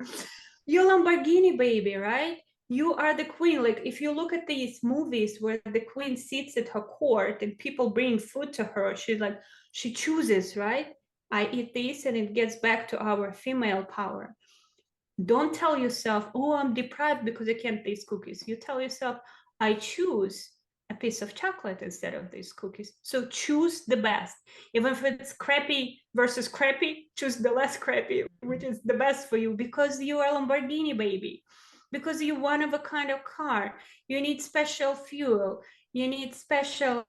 Your Lamborghini, baby, right? You are the queen. Like if you look at these movies where the queen sits at her court and people bring food to her, she's like, she chooses, right? I eat this and it gets back to our female power. Don't tell yourself, oh, I'm deprived because I can't taste cookies. You tell yourself, I choose a piece of chocolate instead of these cookies. So choose the best. Even if it's crappy versus crappy, choose the less crappy, which is the best for you, because you are a Lamborghini, baby. Because you're one of a kind of car. You need special fuel. You need special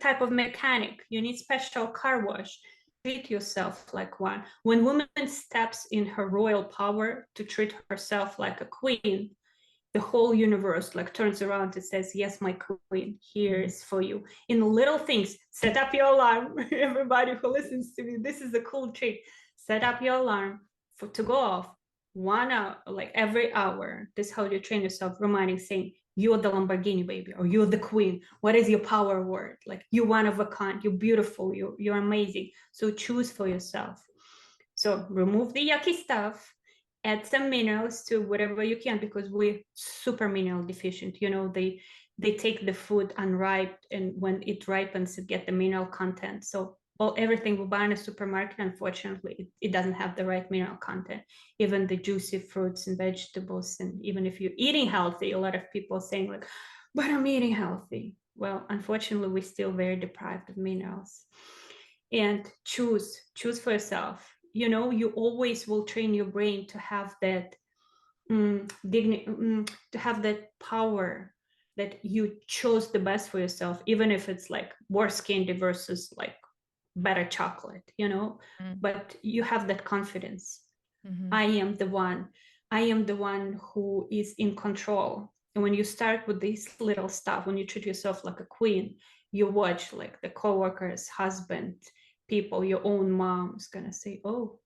type of mechanic. You need special car wash. Treat yourself like one. When woman steps in her royal power to treat herself like a queen, the whole universe like turns around and says, yes, my queen, here is for you. In little things, set up your alarm. Everybody who listens to me, this is a cool trick. Set up your alarm to go off 1 hour, like every hour. This is how you train yourself, reminding, saying, you're the Lamborghini, baby, or you're the queen. What is your power word? Like, you're one of a kind, you're beautiful, you're amazing. So choose for yourself. So remove the yucky stuff, add some minerals to whatever you can, because we're super mineral deficient. You know, they take the food unripe, and when it ripens, it get the mineral content. So everything we buy in a supermarket, unfortunately, it doesn't have the right mineral content. Even the juicy fruits and vegetables, and even if you're eating healthy, a lot of people saying like, but I'm eating healthy. Well, unfortunately, we're still very deprived of minerals. And choose for yourself. You know, you always will train your brain to have that to have that power that you chose the best for yourself, even if it's like worse candy versus like better chocolate, you know. But you have that confidence. I am the one who is in control. And when you start with this little stuff, when you treat yourself like a queen, you watch like the coworkers, husband, people, your own mom's gonna say, oh,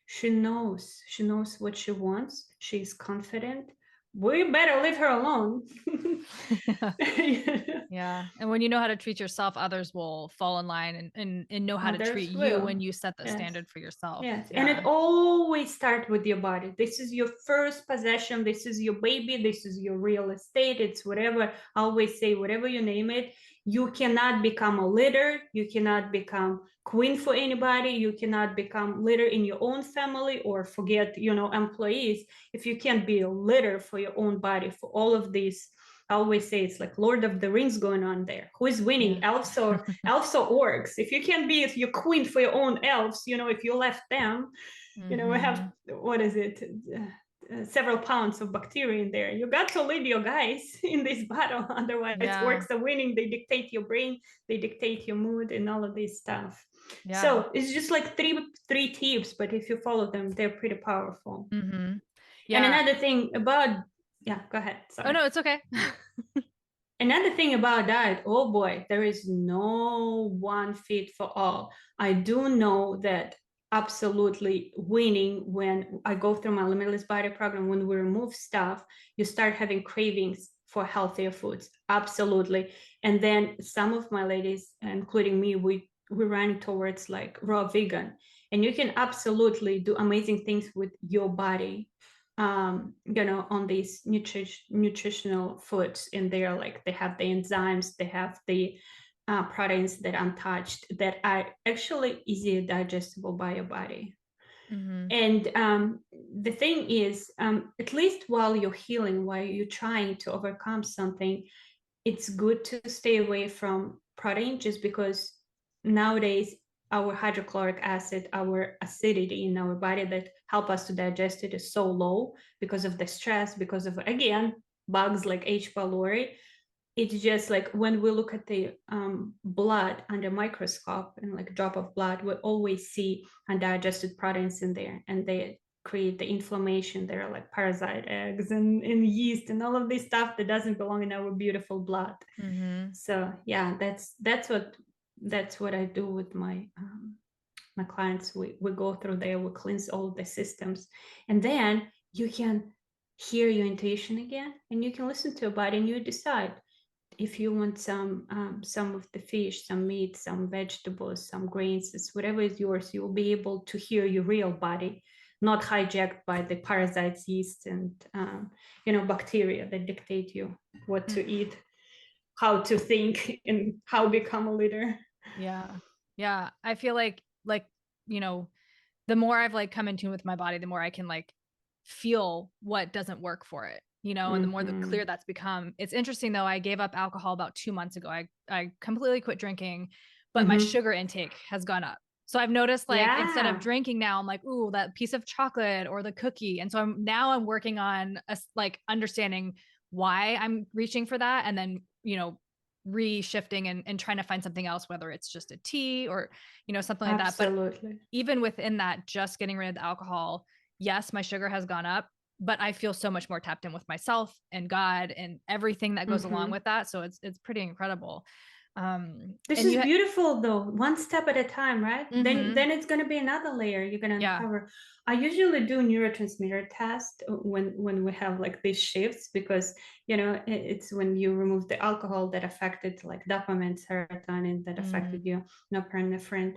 she knows what she wants, she's confident, we better leave her alone. Yeah. And when you know how to treat yourself, others will fall in line and know how to treat you when you set the standard for yourself. Yes. And it always starts with your body. This is your first possession. This is your baby. This is your real estate. It's whatever. I always say, whatever you name it, you cannot become a leader. You cannot become queen for anybody. You cannot become leader in your own family, or forget, you know, employees, if you can't be a leader for your own body, for all of these. I always say it's like Lord of the Rings going on there. Who is winning, elves or orcs? If you can't be your queen for your own elves, you know, if you left them, you know, we have, what is it? Several pounds of bacteria in there. You got to lead your guys in this battle. Otherwise, orcs are winning. They dictate your brain, they dictate your mood, and all of this stuff. So it's just like three tips, but if you follow them, they're pretty powerful. And another thing about, go ahead. Sorry. Oh, no, it's okay. Another thing about diet, oh boy, there is no one fit for all. I do know that absolutely winning, when I go through my Limitless Body program, when we remove stuff, you start having cravings for healthier foods. Absolutely. And then some of my ladies, including me, we're running towards like raw vegan. And you can absolutely do amazing things with your body, you know, on these nutritional foods in there. Like they have the enzymes, they have the proteins that are untouched, that are actually easily digestible by your body. And the thing is, at least while you're healing, while you're trying to overcome something, it's good to stay away from protein, just because nowadays our hydrochloric acid, our acidity in our body that help us to digest it, is so low because of the stress, because of, again, bugs like H. pylori. It's just like when we look at the blood under microscope and like a drop of blood, we always see undigested proteins in there, and they create the inflammation. There are like parasite eggs and yeast and all of this stuff that doesn't belong in our beautiful blood. So yeah, that's what I do with my my clients. We go through there, we cleanse all the systems, and then you can hear your intuition again, and you can listen to your body and you decide if you want some of the fish, some meat, some vegetables, some grains, it's whatever is yours. You'll be able to hear your real body, not hijacked by the parasites, yeast, and bacteria that dictate you what to eat, how to think, and how become a leader. Yeah. Yeah. I feel like, you know, the more I've like come in tune with my body, the more I can like feel what doesn't work for it, and the more the Mm-hmm. clear that's become. It's interesting though, I gave up alcohol about 2 months ago. I completely quit drinking, but my Mm-hmm. sugar intake has gone up. So I've noticed like instead of Yeah. drinking now, I'm like, ooh, that piece of chocolate or the cookie. And so I'm working on like understanding why I'm reaching for that and then, reshifting and trying to find something else, whether it's just a tea or, something like that. But Absolutely. even within that, just getting rid of the alcohol, yes, my sugar has gone up, but I feel so much more tapped in with myself and God and everything that goes along Mm-hmm. with that. So it's pretty incredible. This And is you, beautiful though, one step at a time, right? then mm-hmm, then it's going to be another layer you're going to yeah, uncover. I usually do neurotransmitter test when we have like these shifts, because it's when you remove the alcohol that affected like dopamine, serotonin, that mm, affected you, norepinephrine.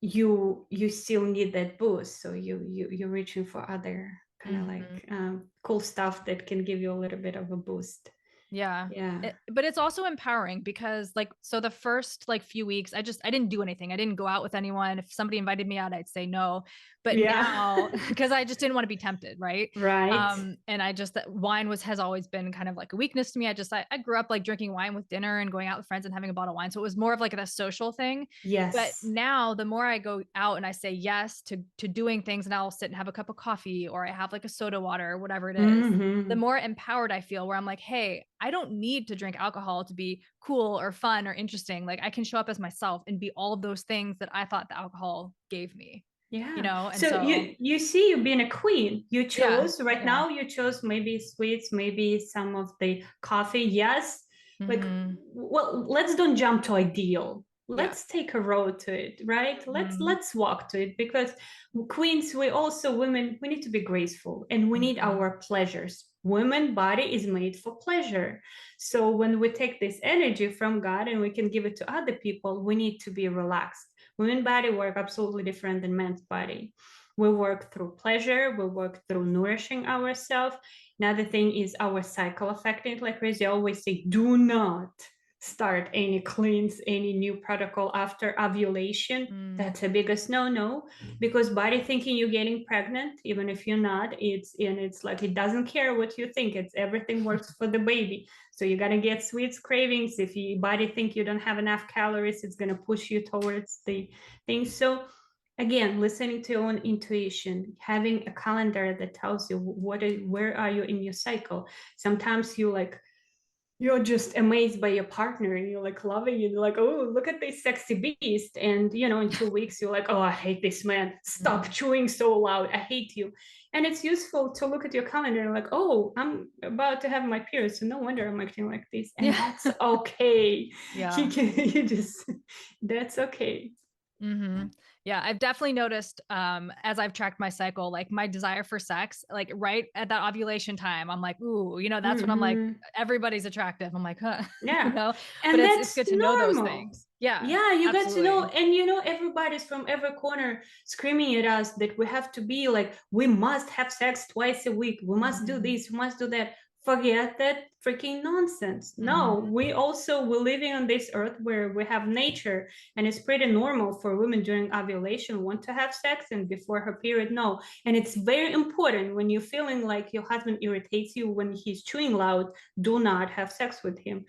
You still need that boost, so you're reaching for other kind of mm-hmm. like cool stuff that can give you a little bit of a boost. Yeah. Yeah. But it's also empowering because like so the first like few weeks I didn't do anything. I didn't go out with anyone. If somebody invited me out, I'd say no. But Yeah. now because I just didn't want to be tempted, right? Right. And I just that wine has always been kind of like a weakness to me. I grew up like drinking wine with dinner and going out with friends and having a bottle of wine. So it was more of like a social thing. But Yes. now the more I go out and I say yes to doing things and I'll sit and have a cup of coffee or I have like a soda water or whatever it is, the Mm-hmm. more empowered I feel where I'm like, hey, I don't need to drink alcohol to be cool or fun or interesting. Like I can show up as myself and be all of those things that I thought the alcohol gave me, Yeah. And So so, you see, you being a queen. You yeah, chose right yeah. now. You chose maybe sweets, maybe some of the coffee. Yes. Like, Mm-hmm. well, let's don't jump to ideal. Yeah. Let's take a road to it, right? Let's Mm-hmm. let's walk to it, because queens, we also women, we need to be graceful and we need Mm-hmm. our pleasures. Women body is made for pleasure. So when we take this energy from God and we can give it to other people, we need to be relaxed. Women body work absolutely different than men's body. We work through pleasure, we work through nourishing ourselves. Another thing is our cycle affecting. Like Rizzy always say, do not start any cleanse, any new protocol after ovulation. Mm-hmm. That's the biggest no-no, because body thinking you're getting pregnant, even if you're not, it's like it doesn't care what you think. It's everything works for the baby. So you're gonna get sweets cravings. If your body think you don't have enough calories, it's gonna push you towards the things. So again, listening to your own intuition, having a calendar that tells you where are you in your cycle. Sometimes you're just amazed by your partner and you're like loving it. You're like, oh, look at this sexy beast. And in 2 weeks, you're like, oh, I hate this man. Stop chewing so loud. I hate you. And it's useful to look at your calendar and like, oh, I'm about to have my period. So no wonder I'm acting like this. And Yeah. that's okay. Yeah. That's okay. Mm-hmm. Yeah, I've definitely noticed as I've tracked my cycle, like my desire for sex, like right at that ovulation time, I'm like, ooh, that's when I'm like, Mm-hmm. everybody's attractive. I'm like, huh, Yeah. but And it's that's good to know those normal. things. Yeah, Yeah, you got to know. absolutely. And everybody's from every corner screaming at us that we have to be like, we must have sex twice a week. We must do Mm-hmm. this, we must do that. Forget that freaking nonsense. Mm-hmm. No, we're living on this earth where we have nature, and it's pretty normal for women during ovulation want to have sex and before her period. No. And it's very important when you're feeling like your husband irritates you when he's chewing loud, do not have sex with him.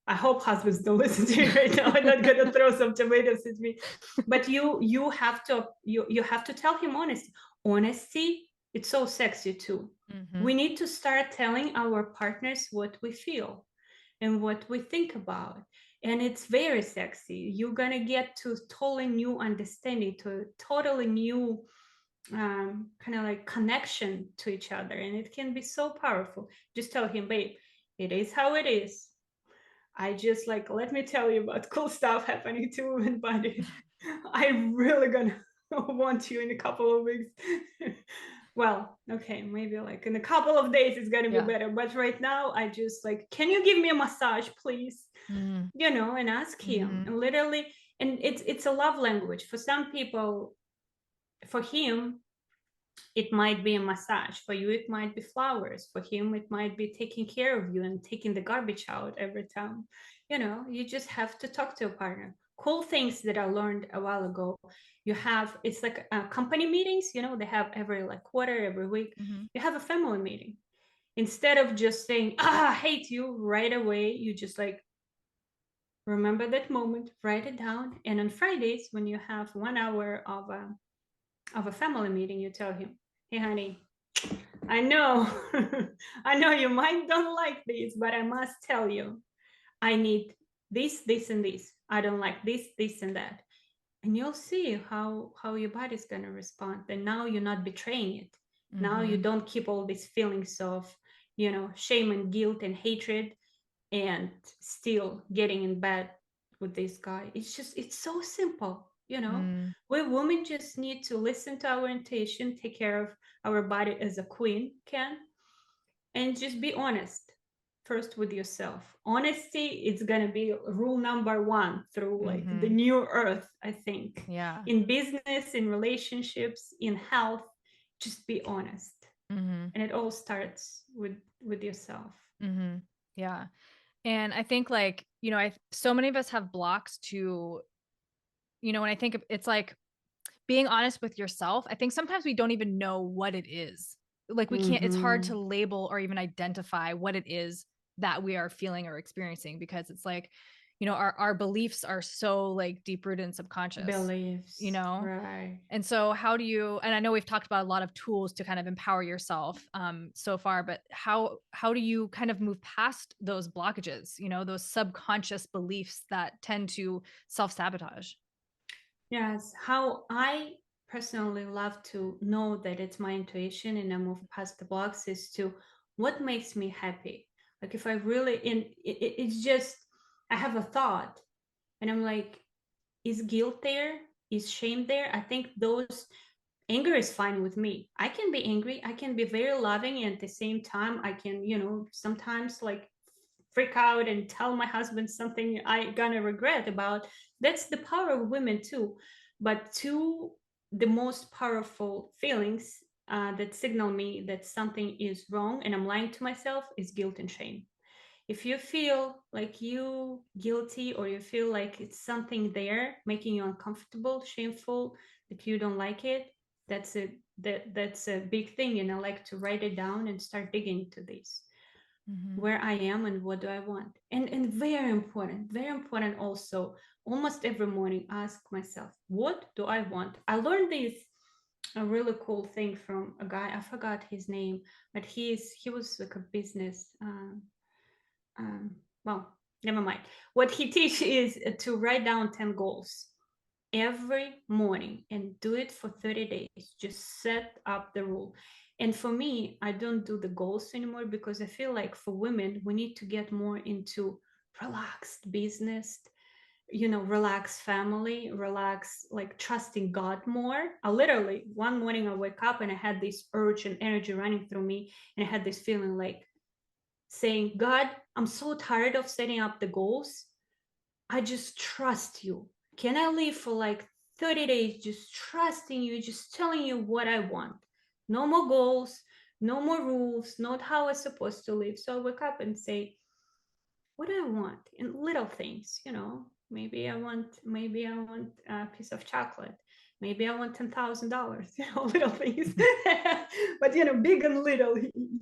I hope husbands don't listen to me right now. I'm not gonna throw some tomatoes at me. But you have to tell him honesty. Honesty, it's so sexy too. Mm-hmm. We need to start telling our partners what we feel and what we think about. And it's very sexy. You're gonna get to totally new understanding, to a totally new kind of like connection to each other. And it can be so powerful. Just tell him, babe, it is how it is. I just like, let me tell you about cool stuff happening to women body. I'm really gonna want you in a couple of weeks. Well, okay, maybe like in a couple of days it's gonna be Yeah. better. But right now, I just like, can you give me a massage, please? Mm-hmm. And ask him. Mm-hmm. And literally, and it's a love language. For some people, for him, it might be a massage. For you, it might be flowers. For him, it might be taking care of you and taking the garbage out every time. You just have to talk to a partner. Cool things that I learned a while ago. It's like company meetings, they have every like quarter, every week. Mm-hmm. You have a family meeting. Instead of just saying, I hate you right away, you just like remember that moment, write it down. And on Fridays, when you have 1 hour of a family meeting, you tell him, hey, honey, I know, I know you might don't like this, but I must tell you, I need this, and this. I don't like this, and that. And you'll see how your body's gonna respond. And now you're not betraying it. Now you Mm-hmm. don't keep all these feelings of, shame and guilt and hatred, and still getting in bed with this guy. It's so simple. Mm-hmm. We women just need to listen to our intuition, take care of our body as a queen can, and just be honest first with yourself. Honesty, it's gonna be rule number one through like the Mm-hmm. new earth, I think. Yeah. In business, in relationships, in health, just be honest. Mm-hmm. And it all starts with yourself. Mm-hmm. Yeah. And I think like, so many of us have blocks to, when I think of it's like being honest with yourself. I think sometimes we don't even know what it is. Like we can't, it's hard to Mm-hmm. label or even identify what it is that we are feeling or experiencing because it's like, our beliefs are so like deep rooted and subconscious, you Beliefs, know? right. And so how do you, and I know we've talked about a lot of tools to kind of empower yourself so far, but how do you kind of move past those blockages, those subconscious beliefs that tend to self-sabotage? Yes, how I personally love to know that it's my intuition and I move past the blocks is to what makes me happy. Like if I really, it's just, I have a thought and I'm like, is guilt there? Is shame there? I think those anger is fine with me. I can be angry. I can be very loving. And at the same time, I can, sometimes like freak out and tell my husband something I gonna regret about. That's the power of women too. But two, the most powerful feelings that signal me that something is wrong and I'm lying to myself is guilt and shame. If you feel like you guilty or you feel like it's something there making you uncomfortable, shameful, that you don't like it, that's a big thing. And I like to write it down and start digging into this, Mm-hmm. where I am and what do I want. And very important also, almost every morning ask myself, what do I want? I learned this a really cool thing from a guy, I forgot his name, but he was like a business um, well, never mind. What he teaches is to write down 10 goals every morning and do it for 30 days. Just set up the rule. And for me, I don't do the goals anymore because I feel like for women, we need to get more into relaxed business, relax family, relax, like trusting God more. I literally, one morning I wake up and I had this urge and energy running through me. And I had this feeling like, saying, God, I'm so tired of setting up the goals. I just trust you. Can I live for like 30 days just trusting you, just telling you what I want? No more goals, no more rules, not how I'm supposed to live. So I wake up and say, what do I want? In little things, maybe I want a piece of chocolate. Maybe I want $10,000, little things. But big and little,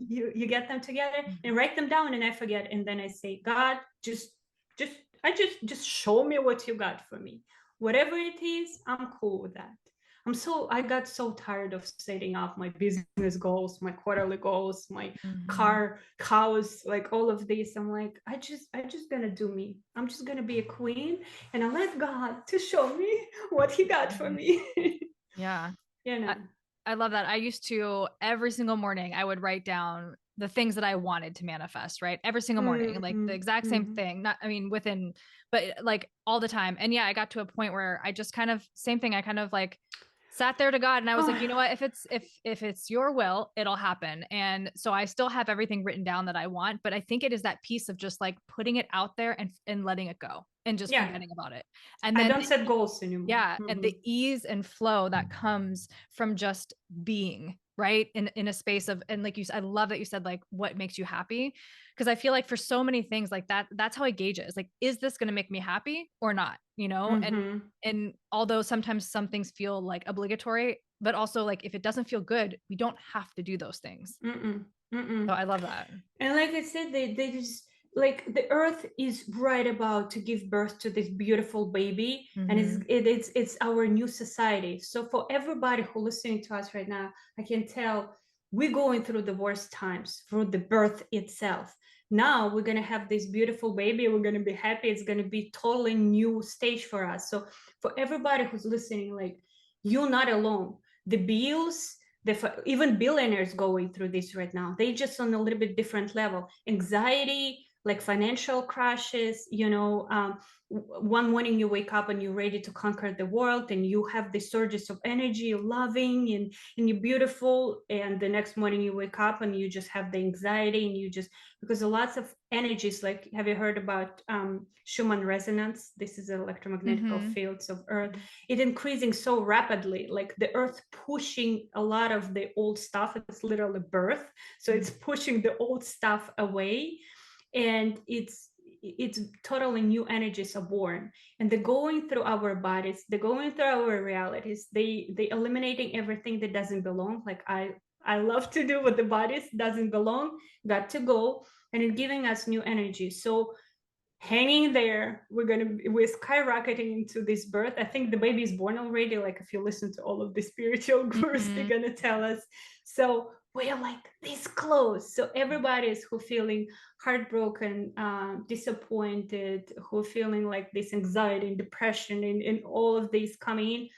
you get them together Mm-hmm. and write them down, and I forget. And then I say, God, just just show me what you got for me. Whatever it is, I'm cool with that. I got so tired of setting up my business goals, my quarterly goals, my Mm-hmm. car, house, like all of this. I'm like, I just gonna do me. I'm just gonna be a queen, and I let God to show me what He got for Mm-hmm. me. Yeah. you know. I, I love that. I used to every single morning I would write down the things that I wanted to manifest, right? Every single morning, like the Mm-hmm. exact same Mm-hmm. thing. Not I mean but like all the time. And yeah, I got to a point where I just kind of same thing. I kind of like sat there to God, and I was like, you know Oh, what, if it's your will, it'll happen. And so I still have everything written down that I want, but I think it is that piece of just like putting it out there and letting it go and just yeah. forgetting about it. And I then don't set goals anymore. yeah, and the ease and flow that comes from just being, right? In a space of, and like you said, I love that you said like what makes you happy, because I feel like for so many things like that, that's how I gauge it. Is like, is this going to make me happy or not, you know? Mm-hmm. And although sometimes some things feel like obligatory, but also like if it doesn't feel good, we don't have to do those things. Mm-mm. So Mm-mm. I love that. And like I said, they just like the earth is right about to give birth to this beautiful baby, and Mhm. it's our new society. So for everybody who listening to us right now, I can tell we're going through the worst times through the birth itself. Now we're gonna have this beautiful baby. We're gonna be happy. It's gonna be totally new stage for us. So for everybody who's listening, like you're not alone. The bills, even billionaires going through this right now, they just on a little bit different level. Anxiety, like financial crashes, one morning you wake up and you're ready to conquer the world and you have the surges of energy, loving, and you're beautiful, and the next morning you wake up and you just have the anxiety, and you just, because a lots of energies, like have you heard about Schumann resonance? This is electromagnetic Mhm. fields of earth. It increasing so rapidly, like the earth pushing a lot of the old stuff. It's literally birth, so Mhm. it's pushing the old stuff away, and it's totally new energies are born, and they're going through our bodies, they're going through our realities, they eliminating everything that doesn't belong, like I love to do with the bodies doesn't belong, got to go, and it's giving us new energy. So hanging there, we're skyrocketing into this birth. I think the baby is born already, like if you listen to all of the spiritual gurus, they're Mhm. gonna tell us. So we're like this close. So everybody is who feeling heartbroken, disappointed, who feeling like this anxiety and depression, and all of these coming in,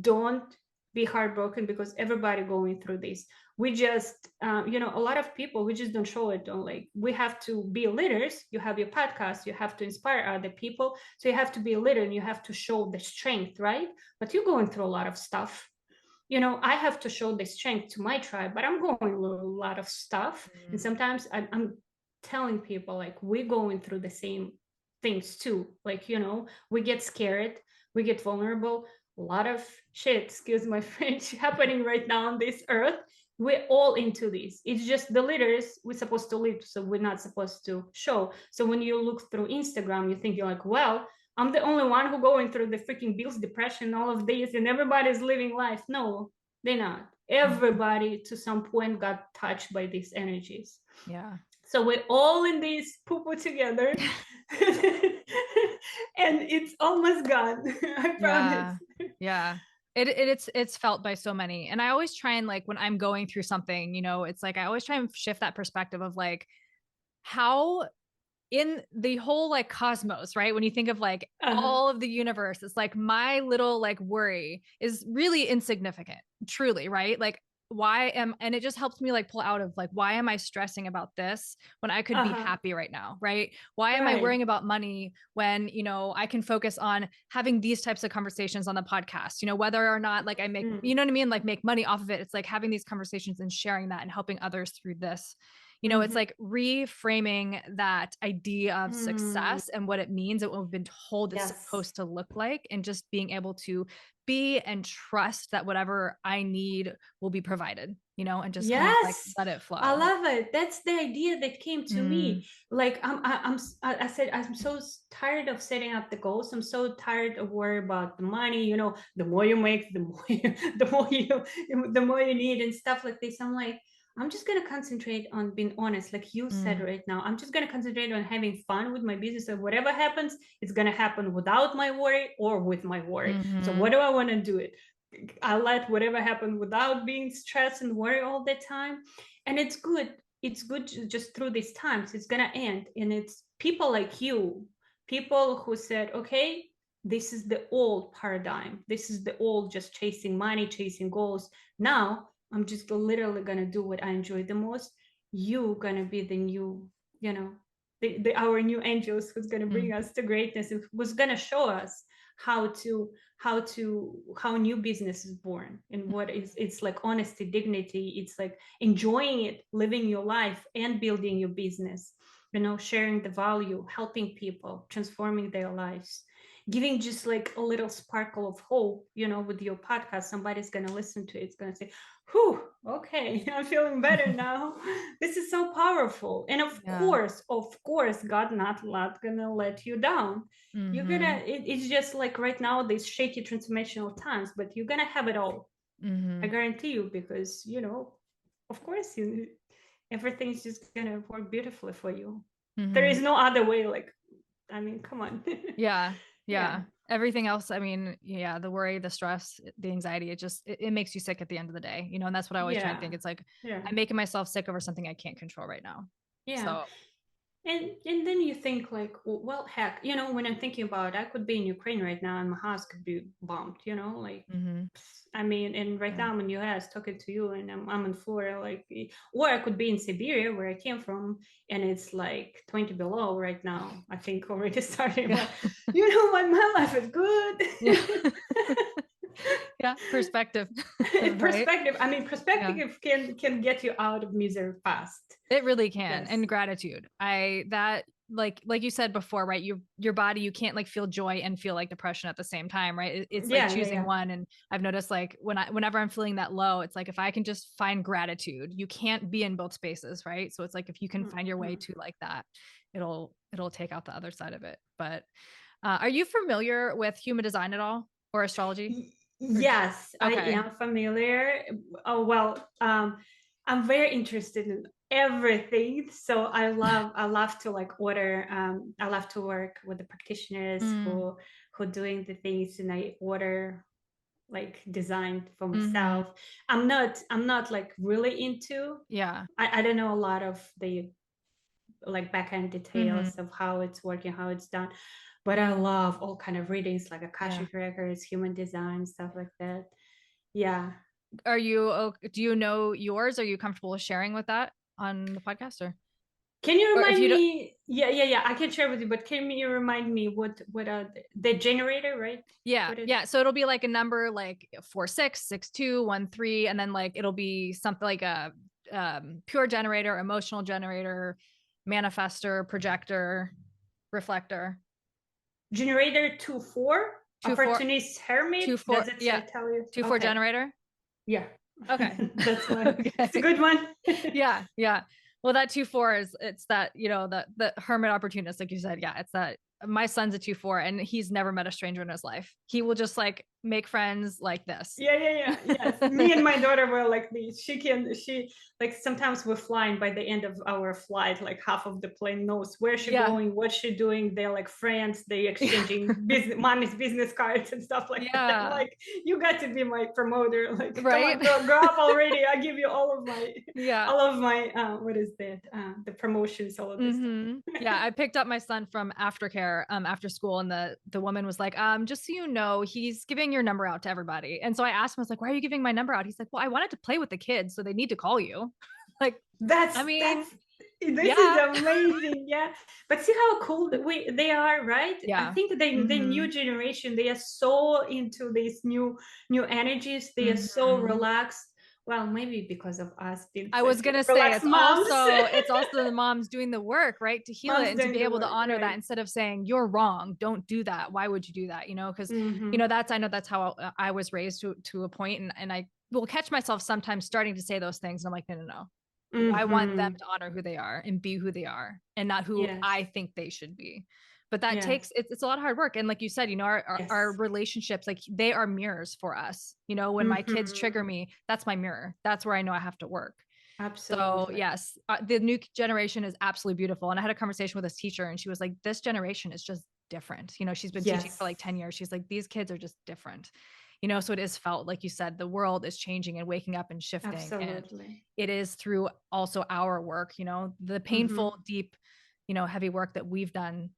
don't be heartbroken, because everybody going through this. We just a lot of people, we just don't show it, don't, like, we have to be leaders. You have your podcast, you have to inspire other people, so you have to be a leader and you have to show the strength, right? But you're going through a lot of stuff. I have to show the strength to my tribe, but I'm going through a lot of stuff, and Mhm. sometimes I'm telling people like we're going through the same things too, like we get scared, we get vulnerable, a lot of shit, excuse my French, happening right now on this earth. We're all into this. It's just the leaders we're supposed to lead, so we're not supposed to show. So when you look through Instagram, you think you're like, well, I'm the only one who going through the freaking bills, depression, all of this, and everybody's living life. No, they're not. Mhm. Everybody to some point got touched by these energies. Yeah. So we're all in this poo-poo together. And it's almost gone. I promise. Yeah. Yeah. It's felt by so many. And I always try and like when I'm going through something, it's like I always try and shift that perspective of like how in the whole like cosmos, right? When you think of like Uh-huh. all of the universe, it's like my little like worry is really insignificant, truly, right? Like and it just helps me like pull out of like, why am I stressing about this when I could be Uh-huh. happy right now, right? Why am I Right. worrying about money when, I can focus on having these types of conversations on the podcast, whether or not like I make, Mm. you know what I mean? Like make money off of it. It's like having these conversations and sharing that and helping others through this. It's Mm-hmm. like reframing that idea of Mm. success and what it means and what we've been told it's Yes. supposed to look like, and just being able to be and trust that whatever I need will be provided, and just kind of like Yes, let it I flow. love it. That's the idea that came to Mm, me. Like I said, I'm so tired of setting up the goals. I'm so tired of worry about the money. The more you make, the more you need and stuff like this. I'm like, I'm just gonna concentrate on being honest, like you said mm, right now. I'm just gonna concentrate on having fun with my business, and whatever happens, it's gonna happen without my worry or with my worry. So mhm. what do I want to do it? I let whatever happen without being stressed and worry all the time. And it's good. It's good just through these times. It's gonna end. And it's people like you, people who said, okay, this is the old paradigm. This is the old just chasing money, chasing goals. Now I'm just literally gonna do what I enjoy the most. You gonna be the new, you know, our new angels who's going to Mm, bring us to greatness, and who's going to show us how to how new business is born, and what is, it's like honesty, dignity, it's like enjoying it, living your life and building your business, sharing the value, helping people, transforming their lives, giving just like a little sparkle of hope. With your podcast, somebody's going to listen to it, it's going to say, whew, okay, I'm feeling better now. This is so powerful. And of yeah. course, God not gonna let you down. You're Mm-hmm. gonna, it's just like right now, these shaky transformational times, but you're gonna have it all. I Mm-hmm. guarantee you, because of course, everything's just gonna work beautifully for you. There Mm-hmm. is no other way. Like, I mean, come on. Yeah. Yeah. Yeah. Everything else, I mean, yeah, the worry, the stress, the anxiety, it makes you sick at the end of the day, and that's what I always try and Yeah. think. It's like, Yeah. I'm making myself sick over something I can't control right now. Yeah. So, And then you think like, well, heck, when I'm thinking about it, I could be in Ukraine right now and my house could be bombed, like, mm-hmm. I mean, and right Yeah. now I'm in US talking to you, and I'm in Florida, like, or I could be in Siberia where I came from, and it's like 20 below right now. I think already starting, Yeah. but you know what, my life is good. Yeah. Yeah. Perspective. Right. Perspective. I mean, Yeah. perspective can get you out of misery fast. It really can. Yes. And gratitude. That like you said before, right? Your body, you can't like feel joy and feel like depression at the same time, right? It's like Yeah, yeah, choosing yeah. one. And I've noticed like whenever I'm feeling that low, it's like if I can just find gratitude, you can't be in both spaces, right? So it's like if you can find your way Mhm. to like that, it'll take out the other side of it. But are you familiar with human design at all or astrology? Or Yes, I okay. am familiar. Oh, well, I'm very interested in everything. So I love to like order. I love to work with the practitioners Mm, who doing the things, and I order like design for mm-hmm. myself. I'm not like really into. Yeah. I don't know a lot of the like back end Mm-hmm. details of how it's working, how it's done. But I love all kind of readings like Yeah. Akashic records, human design, stuff like that. Yeah. Do you know yours? Are you comfortable with sharing with that on the podcast Can you or if remind you don't? me? Yeah, yeah, yeah. I can share with you, but can you remind me what the generator, right? Yeah. What is Yeah. So it'll be like a number like 4 6 6 2 1 3, and then like it'll be something like a pure generator, emotional generator, manifester, projector, reflector. generator 2 4? 2 4 Opportunist hermit? 2 4. Does it Yeah. tell you? 2 4 Okay. generator. Yeah. Okay. That's why it's a Okay. good one. Yeah. Yeah. Well, that 2 4 is it's that, the hermit opportunist, like you said. Yeah. It's that my son's a 2 4 and he's never met a stranger in his life. He will just like make friends like this. Yeah, yeah, yeah. Yes. Me and my daughter were like these. She like sometimes we're flying by the end of our flight, like half of the plane knows where she Yeah. going, what she doing. They're like friends, they Yeah. exchanging business mommy's business cards and stuff like that. I'm Yeah. like, you got to be my promoter. Like, come Right. on, grow up already. I give you all of my Yeah. what is that? The promotions, all of this stuff. Yeah, I picked up my son from aftercare after school, and the woman was like, just so you know, he's giving your number out to everybody. And so I asked him, I was like, why are you giving my number out? He's like, well, I wanted to play with the kids, so they need to call you. Like, I mean, That's this is yeah. amazing. Yeah, but see how cool that they are, right? I Yeah. think the new Mhm. generation, they are so into these new energies, they are so Mhm. relaxed. Well, maybe because of us being I was such gonna say relaxed moms. it's also the moms doing the work, right? To heal it Moms and to doing be the able to work, honor that right? instead of saying you're wrong, don't do that. Why would you do that? Because Mm-hmm. I know that's how I was raised to a point, and I will catch myself sometimes starting to say those things. And I'm like, no, no, no. I want them Mm-hmm. to honor who they are and be who they are and not who Yes. I think they should be. But that Yes. takes it's a lot of hard work. And like you said, our Yes. relationships, like they are mirrors for us. When my kids trigger Mm-hmm. me, that's my mirror. That's where I know I have to work. So Absolutely. yes, the new generation is absolutely beautiful. And I had a conversation with this teacher, and she was like, "This generation is just different." She's been teaching for Yes. like 10 years. She's like, "These kids are just different." So it is felt like you said, the world is changing and waking up and shifting, and Absolutely. it is through also our work. The Mm-hmm. painful, deep, heavy work that we've done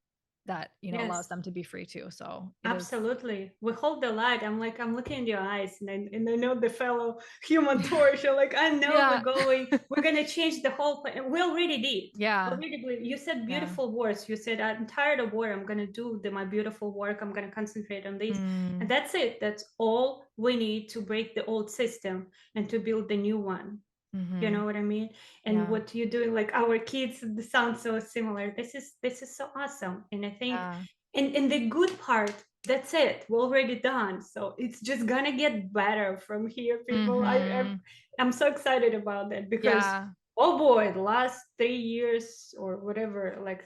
that, allows Yes. them to be free too. So it is. Absolutely. We hold the light. I'm looking in your eyes, and I know the fellow human torch. You're like, I know Yeah. we're gonna change the whole and we already did. Yeah. Already did. You said Yeah. beautiful words. You said, I'm tired of war. I'm gonna do my beautiful work. I'm gonna concentrate on this. And Mm, that's it. That's all we need to break the old system and to build the new one. You mm-hmm. know what I mean? And Yeah. what you're doing, like our kids, sound so similar. This is so awesome. And I think, Yeah. and the good part, that's it. We're already done. So it's just gonna get better from here, people. Mm-hmm. I'm so excited about that because, Yeah. oh boy, the last 3 years or whatever, like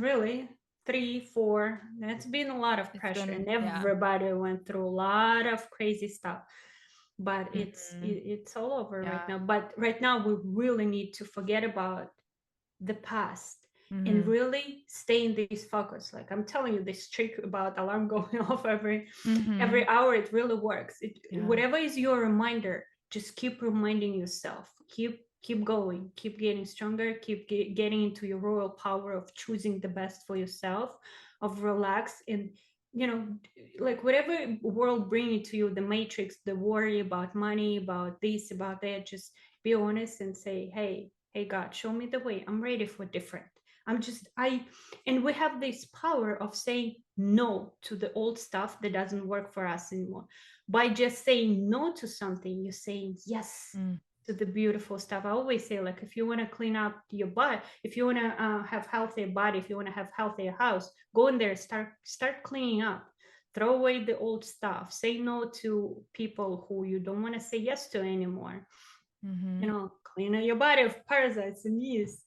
really 3, 4, that's been a lot of It's pressure, been, and yeah. everybody went through a lot of crazy stuff. But Mm-hmm. it's all over right Yeah. now. But right now we really need to forget about the past and Mm-hmm. really stay in this focus. Like I'm telling you, this trick about alarm going off Mm-hmm. every hour, it really works. Yeah. Whatever is your reminder, just keep reminding yourself. Keep going, keep getting stronger, keep getting into your royal power of choosing the best for yourself, of relax. And you know like whatever world bringing to you, the matrix, the worry about money, about this, about that, just be honest and say, hey God, show me the way. I'm ready for different. And we have this power of saying no to the old stuff that doesn't work for us anymore. By just saying no to something, you're saying yes Mm. to the beautiful stuff. I always say, like, if you want to clean up your body, if you want to have healthier body, if you want to have healthier house, go in there, start cleaning up. Throw away the old stuff. Say no to people who you don't want to say yes to anymore. Mm-hmm. Clean up your body of parasites and yeast,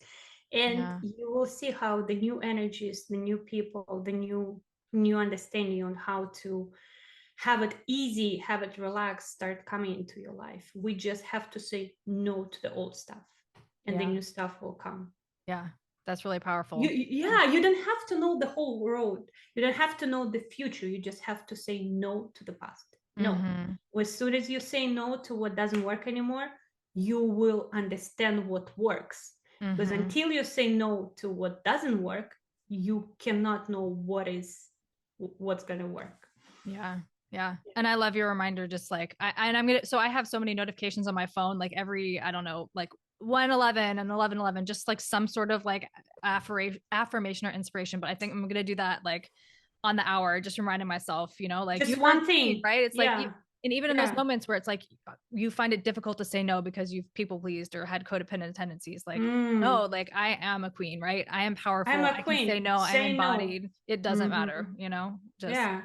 and Yeah. you will see how the new energies, the new people, the new understanding on how to have it easy, have it relaxed, start coming into your life. We just have to say no to the old stuff, and the Yeah. new stuff will come. Yeah. That's really You, powerful. Yeah. yeah, you don't have to know the whole road. You don't have to know the future. You just have to say no to the past. No. Mm-hmm. As soon as you say no to what doesn't work anymore, you will understand what works. Because Mm-hmm. until you say no to what doesn't work, you cannot know what's gonna work. Yeah. Yeah. And I love your reminder. Just like, I have so many notifications on my phone, like every, I don't know, like 1:11 and 11:11, just like some sort of like affirmation or inspiration. But I think I'm going to do that like on the hour, just reminding myself, like you Just are a one queen, thing. right? It's like, Yeah. and even in those Yeah. moments where it's like you find it difficult to say no because you've people pleased or had codependent tendencies, like, no, like I am a queen, right? I am I'm powerful. a I can say queen. no. I'm Say no. embodied. It doesn't matter, Mhm. just Yeah.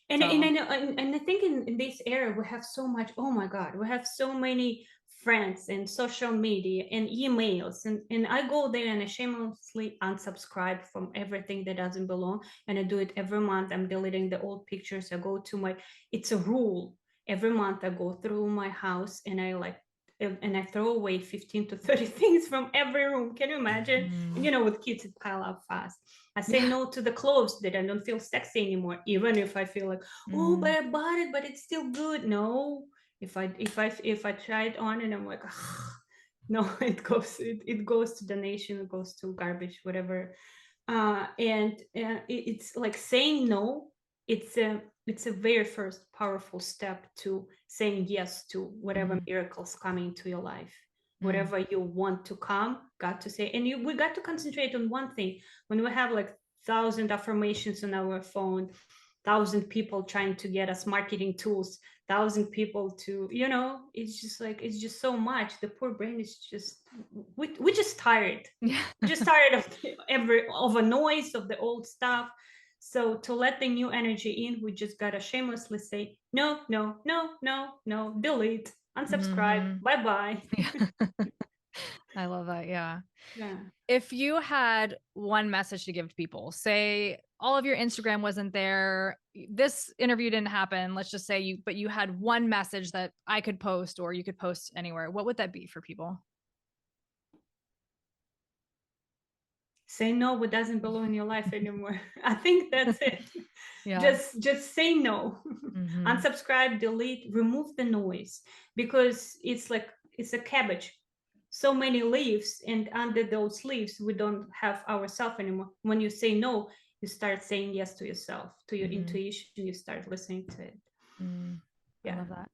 And so. I know, and I think in this era we have so much. Oh my God, we have so many friends and social media and emails, and I go there and I shamelessly unsubscribe from everything that doesn't belong, and I do it every month. I'm deleting the old pictures. I go to my. It's a rule. Every month I go through my house and I throw away 15 to 30 things from every room. Can you imagine? Mm. And with kids, it pile up fast. I say Yeah. no to the clothes that I don't feel sexy anymore, even if I feel like, oh, but Mm. I bought it, but it's still good. No, if I try it on and I'm like, ugh, no, it goes to donation, it goes to garbage, whatever. And it's like saying no. It's a very first powerful step to saying yes to whatever Mhm. miracles coming into your life, Mm. whatever you want to come. Got to say, and we got to concentrate on one thing. When we have like 1,000 affirmations on our phone, 1,000 people trying to get us marketing tools, 1,000 people to, it's just like, it's just so much. The poor brain is just, we just tired. Yeah. We're just tired of a noise of the old stuff. So to let the new energy in, we just gotta shamelessly say no, no, no, no, no, delete, unsubscribe, Mhm. bye bye. Yeah. I love that. Yeah. Yeah. If you had one message to give to people, say all of your Instagram wasn't there, this interview didn't happen, let's just say but you had one message that I could post or you could post anywhere, what would that be for people? Say no what doesn't belong in your life anymore. I think that's it. Yeah. Just say no. Mhm. Unsubscribe, delete, remove the noise, because it's a cabbage. So many leaves, and under those leaves we don't have ourselves anymore. When you say no, you start saying yes to yourself, to your Mhm. intuition, you start listening to it. Mm. I Yeah. love that.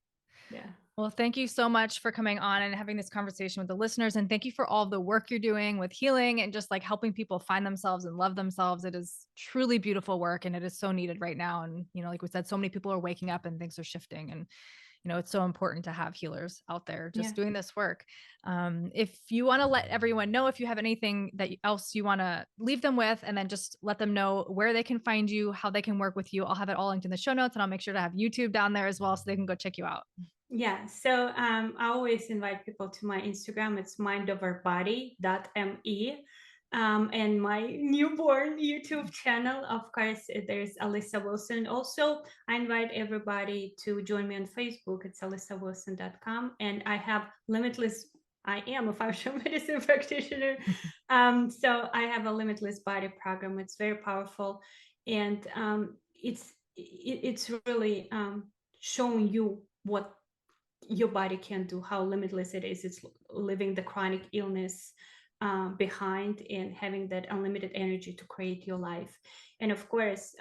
Yeah. Well, thank you so much for coming on and having this conversation with the listeners. And thank you for all the work you're doing with healing and just like helping people find themselves and love themselves. It is truly beautiful work and it is so needed right now. And, like we said, so many people are waking up and things are shifting. And, it's so important to have healers out there Yeah. just doing this work. If you want to let everyone know if you have anything else you want to leave them with, and then just let them know where they can find you, how they can work with you, I'll have it all linked in the show notes and I'll make sure to have YouTube down there as well so they can go check you out. Yeah. So I always invite people to my Instagram. It's mindoverbody.me. And my newborn YouTube channel, of course, there's Olesya Wilson. Also, I invite everybody to join me on Facebook. It's alyssawilson.com. And I have Limitless. I am a functional medicine practitioner. So I have a Limitless Body program. It's very powerful. And it's really showing you what your body can do, how limitless it is. It's leaving the chronic illness behind and having that unlimited energy to create your life. And of course,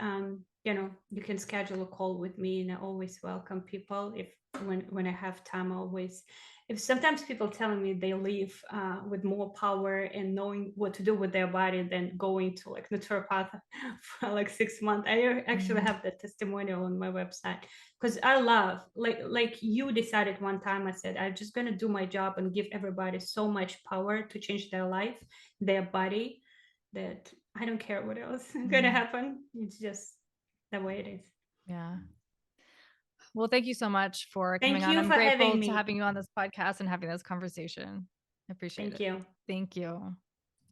you can schedule a call with me, and I always welcome people. If when I have time, always. If sometimes people telling me they leave with more power and knowing what to do with their body than going to like naturopath for like 6 months. I actually Mm. have the testimonial on my website, because I love, like you decided one time. I said I'm just gonna do my job and give everybody so much power to change their life, their body, that I don't care what else is gonna Mm. happen. It's just the way it is. Yeah. Well, thank you so much for coming Thank on. you I'm for having grateful to me. having you on this podcast and having this conversation. I appreciate Thank it. you. Thank you.